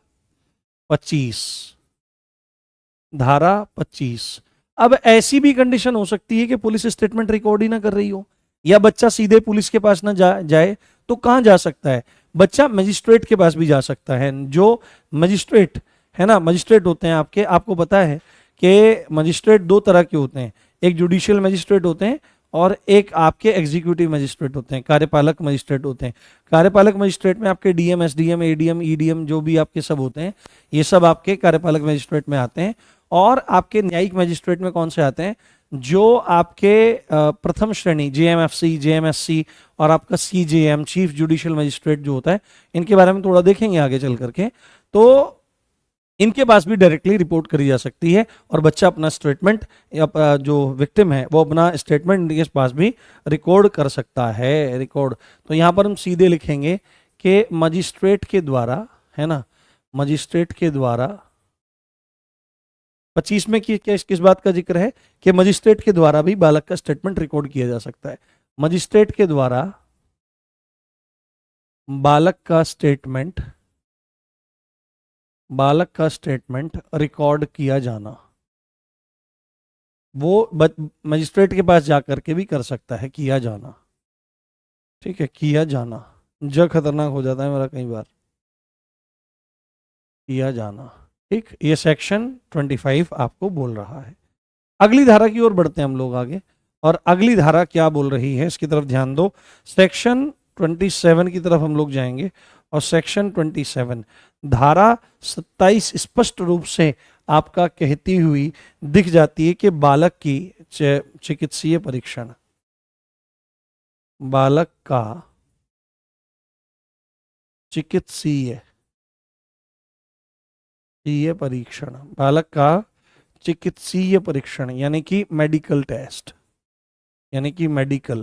25, धारा 25। अब ऐसी भी कंडीशन हो सकती है कि पुलिस स्टेटमेंट रिकॉर्ड ही ना कर रही हो, या बच्चा सीधे पुलिस के पास ना जाए, तो कहां जा सकता है, बच्चा मजिस्ट्रेट के पास भी जा सकता है। जो मजिस्ट्रेट है ना, मजिस्ट्रेट होते हैं आपके, आपको पता है कि मजिस्ट्रेट दो तरह के होते हैं, एक जुडिशियल मजिस्ट्रेट होते हैं और एक आपके एग्जीक्यूटिव मजिस्ट्रेट होते हैं, कार्यपालक मजिस्ट्रेट होते हैं। कार्यपालक मजिस्ट्रेट में आपके डीएम, एसडीएम, एडीएम, ईडीएम जो भी आपके सब होते हैं, ये सब आपके कार्यपालक मजिस्ट्रेट में आते हैं। और आपके न्यायिक मजिस्ट्रेट में कौन से आते हैं, जो आपके प्रथम श्रेणी जेएमएफसी, जेएमएससी और आपका सीजेएम, चीफ जुडिशियल मजिस्ट्रेट जो होता है, इनके बारे में थोड़ा देखेंगे आगे चल करके। तो इनके पास भी डायरेक्टली रिपोर्ट करी जा सकती है और बच्चा अपना स्टेटमेंट, जो विक्टिम है वो अपना स्टेटमेंट इनके पास भी रिकॉर्ड कर सकता है, रिकॉर्ड। तो यहाँ पर हम सीधे लिखेंगे कि मजिस्ट्रेट के द्वारा, है ना, मजिस्ट्रेट के द्वारा 25 में किस बात का जिक्र है कि मजिस्ट्रेट के द्वारा भी बालक का स्टेटमेंट रिकॉर्ड किया जा सकता है। मजिस्ट्रेट के द्वारा बालक का स्टेटमेंट, बालक का स्टेटमेंट रिकॉर्ड किया जाना, वो मजिस्ट्रेट के पास जाकर के भी कर सकता है, किया जाना, ठीक है, किया जाना, ज खतरनाक हो जाता है मेरा कई बार, किया जाना, ठीक। ये सेक्शन 25 आपको बोल रहा है। अगली धारा की ओर बढ़ते हैं हम लोग आगे, और अगली धारा क्या बोल रही है इसकी तरफ ध्यान दो। सेक्शन 27 की तरफ हम लोग जाएंगे, और सेक्शन 27 धारा 27 स्पष्ट रूप से आपका कहती हुई दिख जाती है कि बालक की चिकित्सीय परीक्षण, बालक का चिकित्सीय परीक्षण, बालक का चिकित्सीय परीक्षण यानी कि मेडिकल टेस्ट, यानी कि मेडिकल,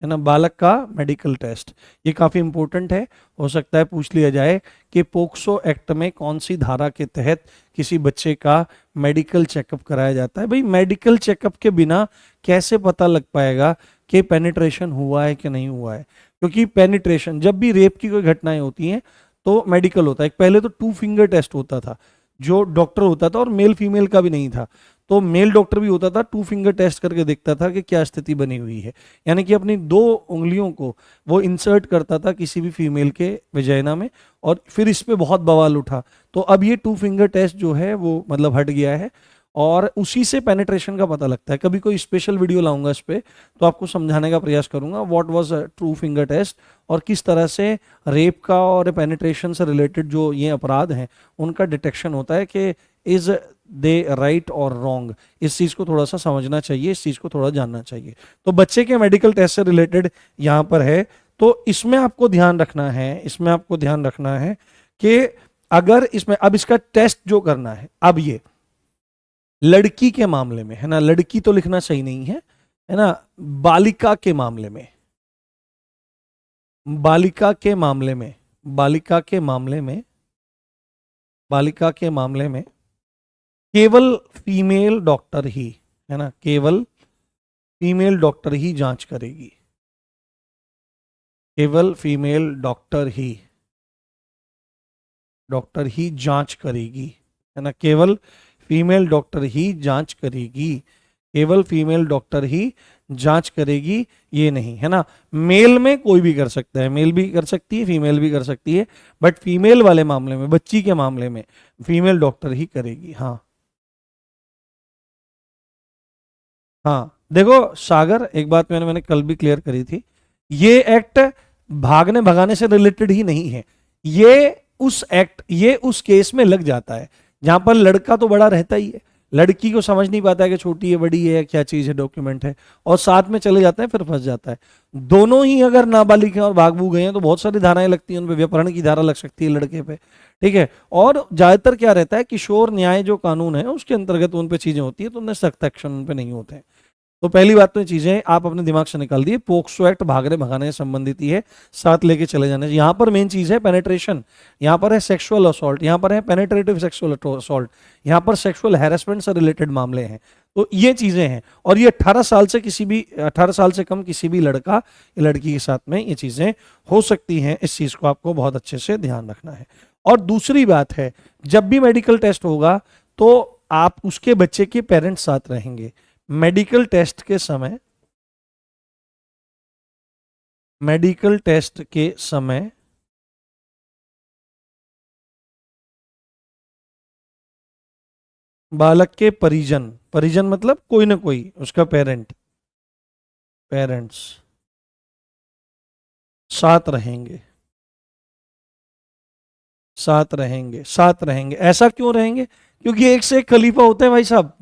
है ना, बालक का मेडिकल टेस्ट, ये काफी इंपॉर्टेंट है। हो सकता है पूछ लिया जाए कि पोक्सो एक्ट में कौन सी धारा के तहत किसी बच्चे का मेडिकल चेकअप कराया जाता है। भाई मेडिकल चेकअप के बिना कैसे पता लग पाएगा कि पेनिट्रेशन हुआ है कि नहीं हुआ है, क्योंकि पेनिट्रेशन, जब भी रेप की कोई घटनाएं होती हैं तो मेडिकल होता है। पहले तो 2 फिंगर टेस्ट होता था जो डॉक्टर होता था, और मेल फीमेल का भी नहीं था, तो मेल डॉक्टर भी होता था, 2 फिंगर टेस्ट करके देखता था कि क्या स्थिति बनी हुई है, यानी कि अपनी 2 उंगलियों को वो इंसर्ट करता था किसी भी फीमेल के वेजाइना में, और फिर इस पे बहुत बवाल उठा। तो अब ये 2 फिंगर टेस्ट जो है वो मतलब हट गया है, और उसी से पेनिट्रेशन का पता लगता है। कभी कोई स्पेशल वीडियो लाऊंगा इस पे, तो आपको समझाने का प्रयास करूंगा what was a true finger test, और किस तरह से रेप का और पेनिट्रेशन से रिलेटेड जो ये अपराध हैं उनका डिटेक्शन होता है कि इज दे राइट और रॉन्ग। इस चीज को थोड़ा सा समझना चाहिए, इस चीज को थोड़ा जानना चाहिए। तो बच्चे के मेडिकल टेस्ट से रिलेटेड यहाँ पर है। तो इसमें आपको ध्यान रखना है, इसमें आपको ध्यान रखना है कि अगर इसमें अब इसका टेस्ट जो करना है, अब ये लड़की के मामले में है ना, लड़की तो लिखना सही नहीं है ना, बालिका के मामले में, बालिका के मामले में, बालिका के मामले में, बालिका के मामले में केवल फीमेल डॉक्टर ही, है ना, केवल फीमेल डॉक्टर ही जांच करेगी, केवल फीमेल डॉक्टर ही जांच करेगी, है ना, केवल फीमेल डॉक्टर ही जांच करेगी, केवल फीमेल डॉक्टर ही जांच करेगी, ये नहीं, है ना। मेल में कोई भी कर सकता है, मेल भी कर सकती है, फीमेल भी कर सकती है, बट फीमेल वाले मामले में, बच्ची के मामले में फीमेल डॉक्टर ही करेगी। हाँ हाँ, देखो सागर, एक बात मैंने कल भी क्लियर करी थी, ये एक्ट भागने भगाने से रिलेटेड ही नहीं है। ये उस केस में लग जाता है जहां पर लड़का तो बड़ा रहता ही है, लड़की को समझ नहीं पाता है कि छोटी है बड़ी है क्या चीज है, डॉक्यूमेंट है, और साथ में चले जाते हैं, फिर फंस जाता है। दोनों ही अगर नाबालिग हैं और भाग भूग गए हैं तो बहुत सारी धाराएं लगती हैं उन पे, व्यभिचार की धारा लग सकती है लड़के पे, ठीक है। और ज्यादातर क्या रहता है, किशोर न्याय जो कानून है उसके अंतर्गत उन पे चीजें होती है, तो उनमें सख्त एक्शन उन पे नहीं होते हैं। तो पहली बात तो ये चीजें आप अपने दिमाग से निकाल दिए, पोक्सो एक्ट भागने भगाने से संबंधित ही है, साथ लेके चले जाने। यहाँ पर मेन चीज है पेनेट्रेशन, यहाँ पर है सेक्सुअल असॉल्ट, यहाँ पर है पेनेट्रेटिव सेक्सुअल असॉल्ट, यहाँ पर सेक्सुअल हैरेसमेंट से रिलेटेड मामले हैं। तो ये चीजें हैं, और ये 18 साल से कम किसी भी लड़का या लड़की के साथ में ये चीजें हो सकती हैं। इस चीज को आपको बहुत अच्छे से ध्यान रखना है। और दूसरी बात है, जब भी मेडिकल टेस्ट होगा तो आप उसके बच्चे के पेरेंट्स साथ रहेंगे। मेडिकल टेस्ट के समय, मेडिकल टेस्ट के समय बालक के परिजन, परिजन मतलब कोई ना कोई उसका पेरेंट्स साथ रहेंगे, साथ रहेंगे। ऐसा क्यों रहेंगे? क्योंकि एक से एक खलीफा होते हैं भाई साहब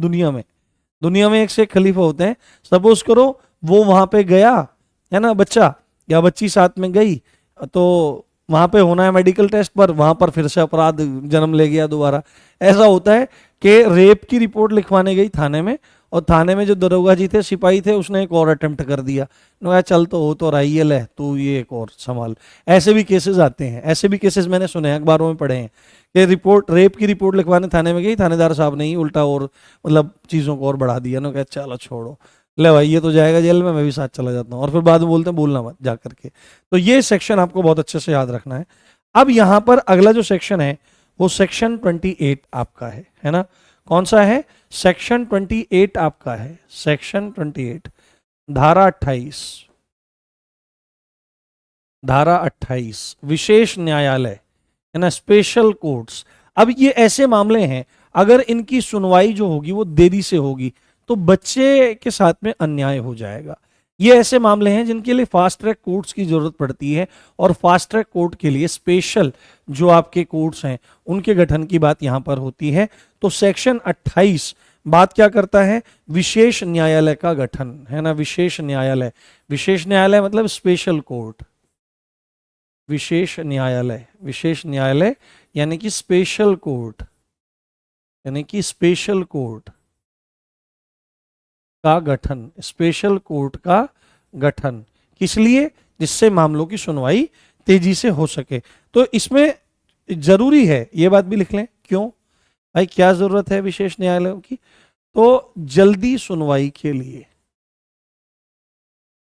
दुनिया में एक से एक खलीफा होते हैं। सपोज करो वो वहां पे गया, है ना, बच्चा या बच्ची साथ में गई, तो वहां पे होना है मेडिकल टेस्ट, पर वहां पर फिर से अपराध जन्म ले गया दोबारा। ऐसा होता है कि रेप की रिपोर्ट लिखवाने गई थाने में, और थाने में जो दरोगा जी थे, सिपाही थे, उसने एक और अटेम्प्ट कर दिया। चल तो हो तो रही है, तू ये एक और संभाल। ऐसे भी केसेस आते हैं, ऐसे भी केसेस मैंने सुने हैं, अखबारों में पढ़े हैं कि रेप की रिपोर्ट लिखवाने थाने में गई, थानेदार साहब ने ही उल्टा और मतलब चीज़ों को और बढ़ा दिया ना, कहा चलो छोड़ो, ले भाई ये तो जाएगा जेल में, मैं भी साथ चला जाता हूँ, और फिर बाद में बोलते हैं बोलना मत जा करके। तो ये सेक्शन आपको बहुत अच्छे से याद रखना है। अब यहाँ पर अगला जो सेक्शन है वो सेक्शन 28 आपका है ना। कौन सा है? सेक्शन 28 आपका है, सेक्शन 28, धारा 28, धारा 28 विशेष न्यायालय, है ना, स्पेशल कोर्ट्स। अब ये ऐसे मामले हैं अगर इनकी सुनवाई जो होगी वो देरी से होगी तो बच्चे के साथ में अन्याय हो जाएगा। ये ऐसे मामले हैं जिनके लिए फास्ट ट्रैक कोर्ट्स की जरूरत पड़ती है, और फास्ट ट्रैक कोर्ट के लिए स्पेशल जो आपके कोर्ट्स हैं उनके गठन की बात यहां पर होती है। तो सेक्शन 28 बात क्या करता है? विशेष न्यायालय का गठन, है ना, विशेष न्यायालय। विशेष न्यायालय मतलब स्पेशल कोर्ट, विशेष न्यायालय, विशेष न्यायालय यानी कि स्पेशल कोर्ट, यानी कि स्पेशल कोर्ट का गठन, स्पेशल कोर्ट का गठन किस लिए? जिससे मामलों की सुनवाई तेजी से हो सके। तो इसमें जरूरी है, ये बात भी लिख लें, क्यों भाई, क्या जरूरत है विशेष न्यायालयों की? तो जल्दी सुनवाई के लिए,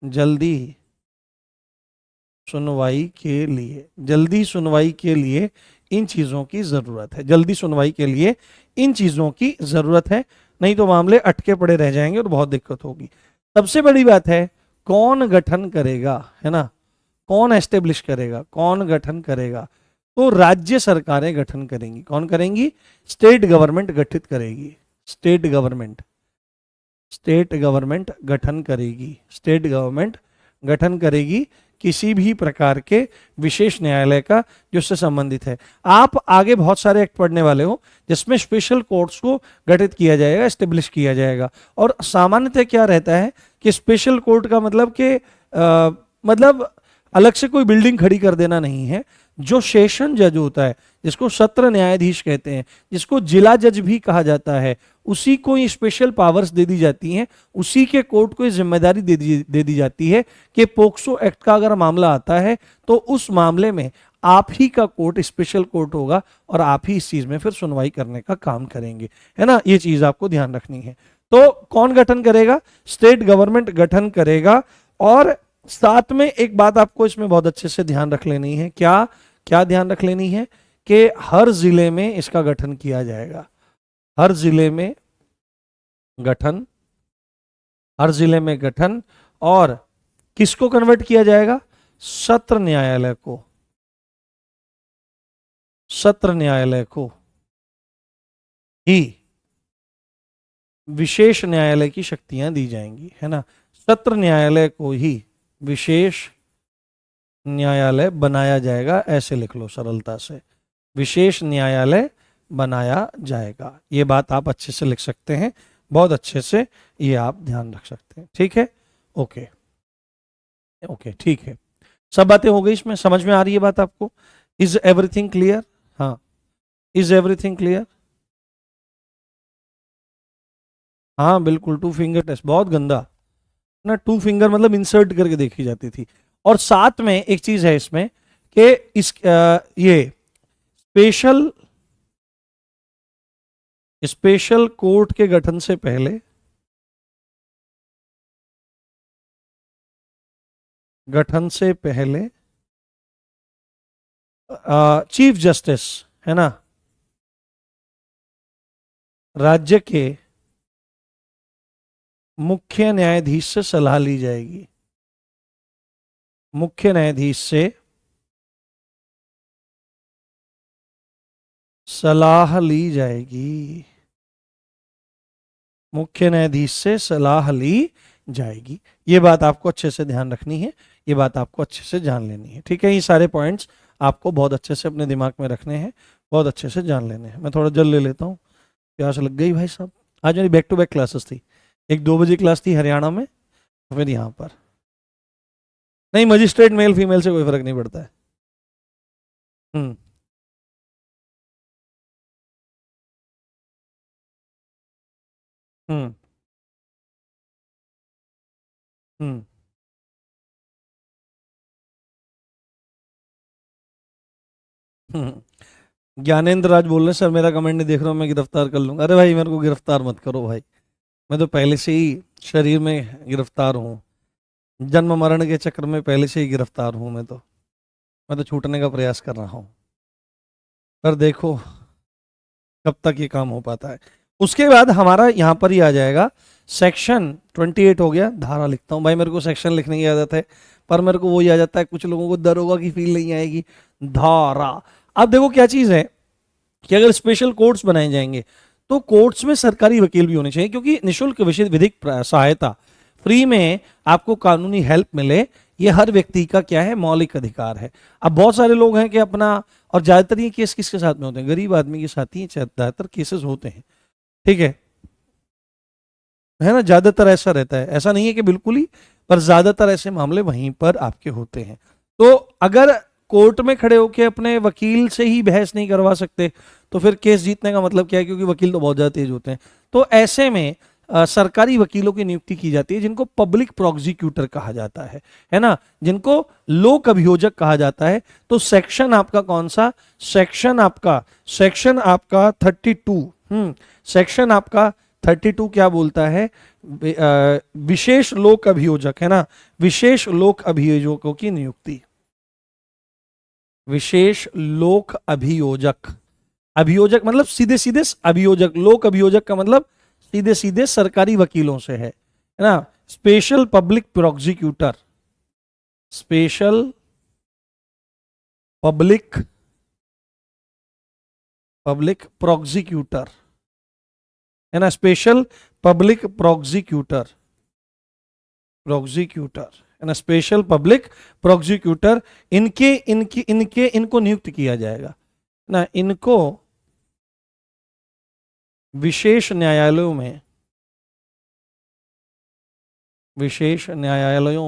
जल्दी सुनवाई के लिए, जल्दी सुनवाई के लिए इन चीजों की जरूरत है, जल्दी सुनवाई के लिए इन चीजों की जरूरत है। नहीं तो मामले अटके पड़े रह जाएंगे और बहुत दिक्कत होगी। सबसे बड़ी बात है कौन गठन करेगा, है ना, कौन एस्टेब्लिश करेगा, कौन गठन करेगा, तो राज्य सरकारें गठन करेंगी। कौन करेंगी? स्टेट गवर्नमेंट गठित करेगी, स्टेट गवर्नमेंट, स्टेट गवर्नमेंट गठन करेगी, स्टेट गवर्नमेंट गठन करेगी किसी भी प्रकार के विशेष न्यायालय का जो उससे संबंधित है। आप आगे बहुत सारे एक्ट पढ़ने वाले हो जिसमें स्पेशल कोर्ट्स को गठित किया जाएगा, एस्टेब्लिश किया जाएगा। और सामान्यतः क्या रहता है कि स्पेशल कोर्ट का मतलब कि मतलब अलग से कोई बिल्डिंग खड़ी कर देना नहीं है। जो सेशन जज होता है, जिसको सत्र न्यायाधीश कहते हैं, जिसको जिला जज भी कहा जाता है, उसी को ये स्पेशल पावर्स दे दी जाती हैं, उसी के कोर्ट को ये जिम्मेदारी दे दी जाती है कि पोक्सो एक्ट का अगर मामला आता है तो उस मामले में आप ही का कोर्ट स्पेशल कोर्ट होगा और आप ही इस चीज में फिर सुनवाई करने का काम करेंगे, है ना। ये चीज आपको ध्यान रखनी है। तो कौन गठन करेगा? स्टेट गवर्नमेंट गठन करेगा। और साथ में एक बात आपको इसमें बहुत अच्छे से ध्यान रख लेनी है। क्या क्या ध्यान रख लेनी है? कि हर जिले में इसका गठन किया जाएगा, हर जिले में गठन, हर जिले में गठन। और किसको कन्वर्ट किया जाएगा? सत्र न्यायालय को, सत्र न्यायालय को ही विशेष न्यायालय की शक्तियां दी जाएंगी, है ना। सत्र न्यायालय को ही विशेष न्यायालय बनाया जाएगा, ऐसे लिख लो सरलता से, विशेष न्यायालय बनाया जाएगा। ये बात आप अच्छे से लिख सकते हैं, बहुत अच्छे से ये आप ध्यान रख सकते हैं, ठीक है। ओके ओके, ठीक है। सब बातें हो गई, इसमें समझ में आ रही है बात आपको? Is everything clear? हाँ, इज एवरीथिंग क्लियर? हाँ बिल्कुल, 2 फिंगर टेस्ट बहुत गंदा ना, 2 फिंगर मतलब इंसर्ट करके देखी जाती थी। और साथ में एक चीज है इसमें कि इस ये स्पेशल कोर्ट के गठन से पहले, गठन से पहले चीफ जस्टिस, है ना, राज्य के मुख्य न्यायाधीश से सलाह ली जाएगी, मुख्य न्यायाधीश से सलाह ली जाएगी, मुख्य न्यायाधीश से सलाह ली जाएगी। ये बात आपको अच्छे से ध्यान रखनी है, ये बात आपको अच्छे से जान लेनी है, ठीक है। ये सारे पॉइंट्स आपको बहुत अच्छे से अपने दिमाग में रखने हैं, बहुत अच्छे से जान लेने हैं। मैं थोड़ा जल ले लेता हूँ, प्यास लग गई भाई साहब। आज मेरी बैक टू बैक क्लासेस थी, एक 2 बजे क्लास थी हरियाणा में, फिर यहाँ पर। नहीं, मजिस्ट्रेट मेल फीमेल से कोई फर्क नहीं पड़ता है। हम्म हम्म हम्म ज्ञानेंद्र राज बोल रहे हैं, सर मेरा कमेंट नहीं देख रहा हूँ, मैं गिरफ्तार कर लूंगा। अरे भाई मेरे को गिरफ्तार मत करो भाई, मैं तो पहले से ही शरीर में गिरफ्तार हूँ, जन्म मरण के चक्र में पहले से ही गिरफ्तार हूँ। मैं तो छूटने का प्रयास कर रहा हूँ, पर देखो कब तक ये काम हो पाता है। उसके बाद हमारा यहाँ पर ही आ जाएगा सेक्शन 28 हो गया। धारा लिखता हूँ भाई, मेरे को सेक्शन लिखने की आदत है, पर मेरे को वो याद आता है, कुछ लोगों को दरोगा की फील नहीं आएगी। धारा, अब देखो क्या चीज है कि अगर स्पेशल कोर्ट्स बनाए जाएंगे तो कोर्ट्स में सरकारी वकील भी होने चाहिए, क्योंकि निशुल्क विधिक सहायता, फ्री में आपको कानूनी हेल्प मिले, ये हर व्यक्ति का क्या है, मौलिक अधिकार है। अब बहुत सारे लोग हैं कि अपना, और ज्यादातर ये केस किसके साथ में होते हैं, गरीब आदमी के साथ ही ज्यादातर केसेस होते हैं, ठीक है ना। ज्यादातर ऐसा रहता है, ऐसा नहीं है कि बिल्कुल ही, पर ज्यादातर ऐसे मामले वहीं पर आपके होते हैं। तो अगर कोर्ट में खड़े होकर अपने वकील से ही बहस नहीं करवा सकते तो फिर केस जीतने का मतलब क्या है, क्योंकि वकील तो बहुत ज्यादा तेज होते हैं। तो ऐसे में सरकारी वकीलों की नियुक्ति की जाती है, जिनको पब्लिक प्रोसिक्यूटर कहा जाता है ना, जिनको लोक अभियोजक कहा जाता है। तो सेक्शन आपका कौन सा, सेक्शन आपका 32, सेक्शन आपका 32 क्या बोलता है, विशेष लोक अभियोजक, है ना, विशेष लोक अभियोजकों की नियुक्ति, विशेष लोक अभियोजक, अभियोजक मतलब सीधे सीधे अभियोजक, लोक अभियोजक का मतलब सीधे सीधे सरकारी वकीलों से है ना। Special public prosecutor, special public prosecutor है ना, स्पेशल पब्लिक प्रोसिक्यूटर है ना, स्पेशल पब्लिक प्रोसिक्यूटर, इनको नियुक्त किया जाएगा ना। इनको विशेष न्यायालयों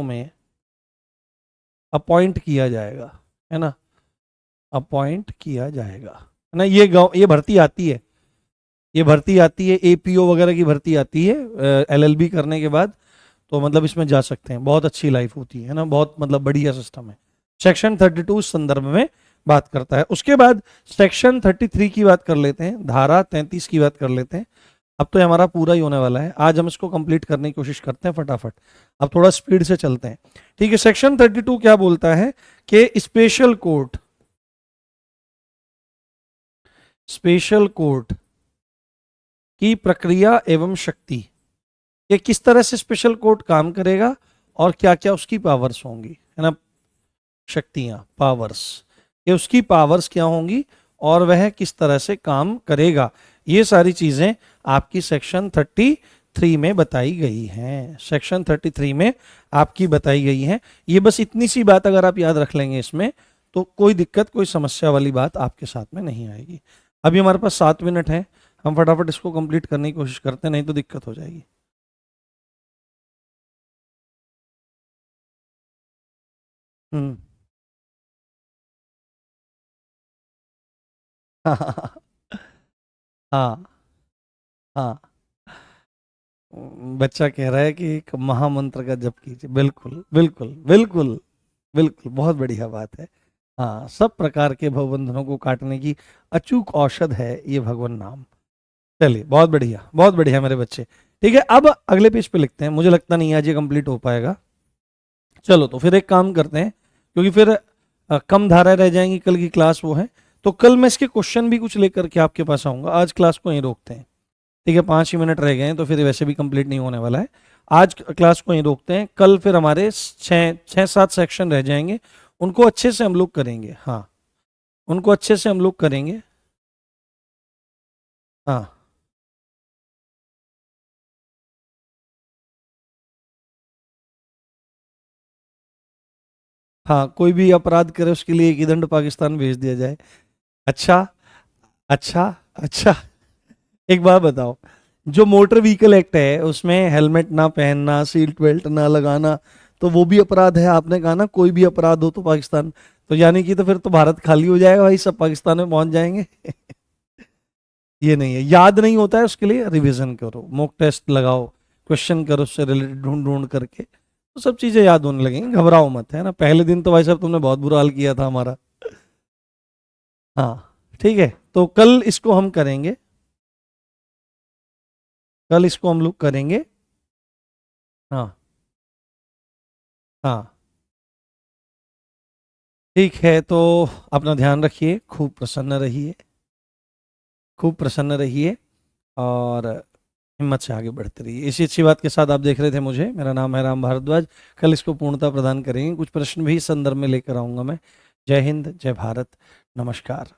में अपॉइंट किया जाएगा, है ना, अपॉइंट किया जाएगा, है ना। ये भर्ती आती है, एपीओ वगैरह की भर्ती आती है एलएलबी करने के बाद, तो मतलब इसमें जा सकते हैं, बहुत अच्छी लाइफ होती है ना, बहुत मतलब बढ़िया सिस्टम है। सेक्शन 32 इस संदर्भ में बात करता है। उसके बाद सेक्शन 33 की बात कर लेते हैं, धारा 33 की बात कर लेते हैं। अब तो हमारा पूरा ही होने वाला है, आज हम इसको कंप्लीट करने की कोशिश करते हैं फटाफट। अब थोड़ा स्पीड से चलते हैं, ठीक है। सेक्शन 32 क्या बोलता है कि स्पेशल कोर्ट की प्रक्रिया एवं शक्ति, ये किस तरह से स्पेशल कोर्ट काम करेगा और क्या क्या उसकी पावर्स होंगी, है ना, शक्तियां, पावर्स, ये उसकी पावर्स क्या होंगी और वह किस तरह से काम करेगा, ये सारी चीजें आपकी सेक्शन 33 में बताई गई हैं। सेक्शन 33 में आपकी बताई गई हैं। ये बस इतनी सी बात अगर आप याद रख लेंगे इसमें, तो कोई दिक्कत, कोई समस्या वाली बात आपके साथ में नहीं आएगी। अभी हमारे पास 7 मिनट है, हम फटाफट इसको कंप्लीट करने की कोशिश करते हैं, नहीं तो दिक्कत हो जाएगी। हम्म। हाँ हाँ, बच्चा कह रहा है कि एक महामंत्र का जप कीजिए, बिल्कुल बिल्कुल बिल्कुल बिल्कुल, बहुत बढ़िया बात है। हाँ, सब प्रकार के भवबंधनों को काटने की अचूक औषध है ये भगवान नाम। चलिए, बहुत बढ़िया, बहुत बढ़िया मेरे बच्चे। ठीक है, अब अगले पेज पे लिखते हैं, मुझे लगता नहीं आज ये कंप्लीट हो पाएगा। चलो तो फिर एक काम करते हैं, क्योंकि फिर कम धारा रह जाएंगी, कल की क्लास वो है, तो कल मैं इसके क्वेश्चन भी कुछ लेकर के आपके पास आऊंगा। आज क्लास को यहीं रोकते हैं, ठीक है, 5 ही मिनट रह गए हैं, तो फिर वैसे भी कंप्लीट नहीं होने वाला है। आज क्लास को यहीं रोकते हैं, कल फिर हमारे 6-7 सेक्शन रह जाएंगे, उनको अच्छे से हम लोग करेंगे। हाँ, उनको अच्छे से हम लोग करेंगे। हाँ हाँ, कोई भी अपराध करे उसके लिए एक ही दंड पाकिस्तान भेज दिया जाए। अच्छा अच्छा अच्छा, एक बात बताओ, जो मोटर व्हीकल एक्ट है उसमें हेलमेट ना पहनना, सीट बेल्ट ना लगाना, तो वो भी अपराध है। आपने कहा ना कोई भी अपराध हो तो पाकिस्तान, तो यानी कि तो फिर तो भारत खाली हो जाएगा भाई, सब पाकिस्तान में पहुंच जाएंगे। ये नहीं है, याद नहीं होता है, उसके लिए रिवीजन करो, मॉक टेस्ट लगाओ, क्वेश्चन करो उससे रिलेटेड ढूंढ ढूंढ करके, तो सब चीजें याद होने लगेंगी। घबराओ मत, है ना। पहले दिन तो भाई साहब तुमने बहुत बुरा हाल किया था हमारा। हाँ ठीक है, तो कल इसको हम करेंगे, कल इसको हम लोग करेंगे। हाँ हाँ, ठीक है, तो अपना ध्यान रखिए, खूब प्रसन्न रहिए, खूब प्रसन्न रहिए, और हिम्मत से आगे बढ़ते रहिए। इसी अच्छी बात के साथ आप देख रहे थे मुझे, मेरा नाम है राम भारद्वाज। कल इसको पूर्णता प्रदान करेंगे, कुछ प्रश्न भी इस संदर्भ में लेकर आऊंगा मैं। जय हिंद, जय भारत, नमस्कार।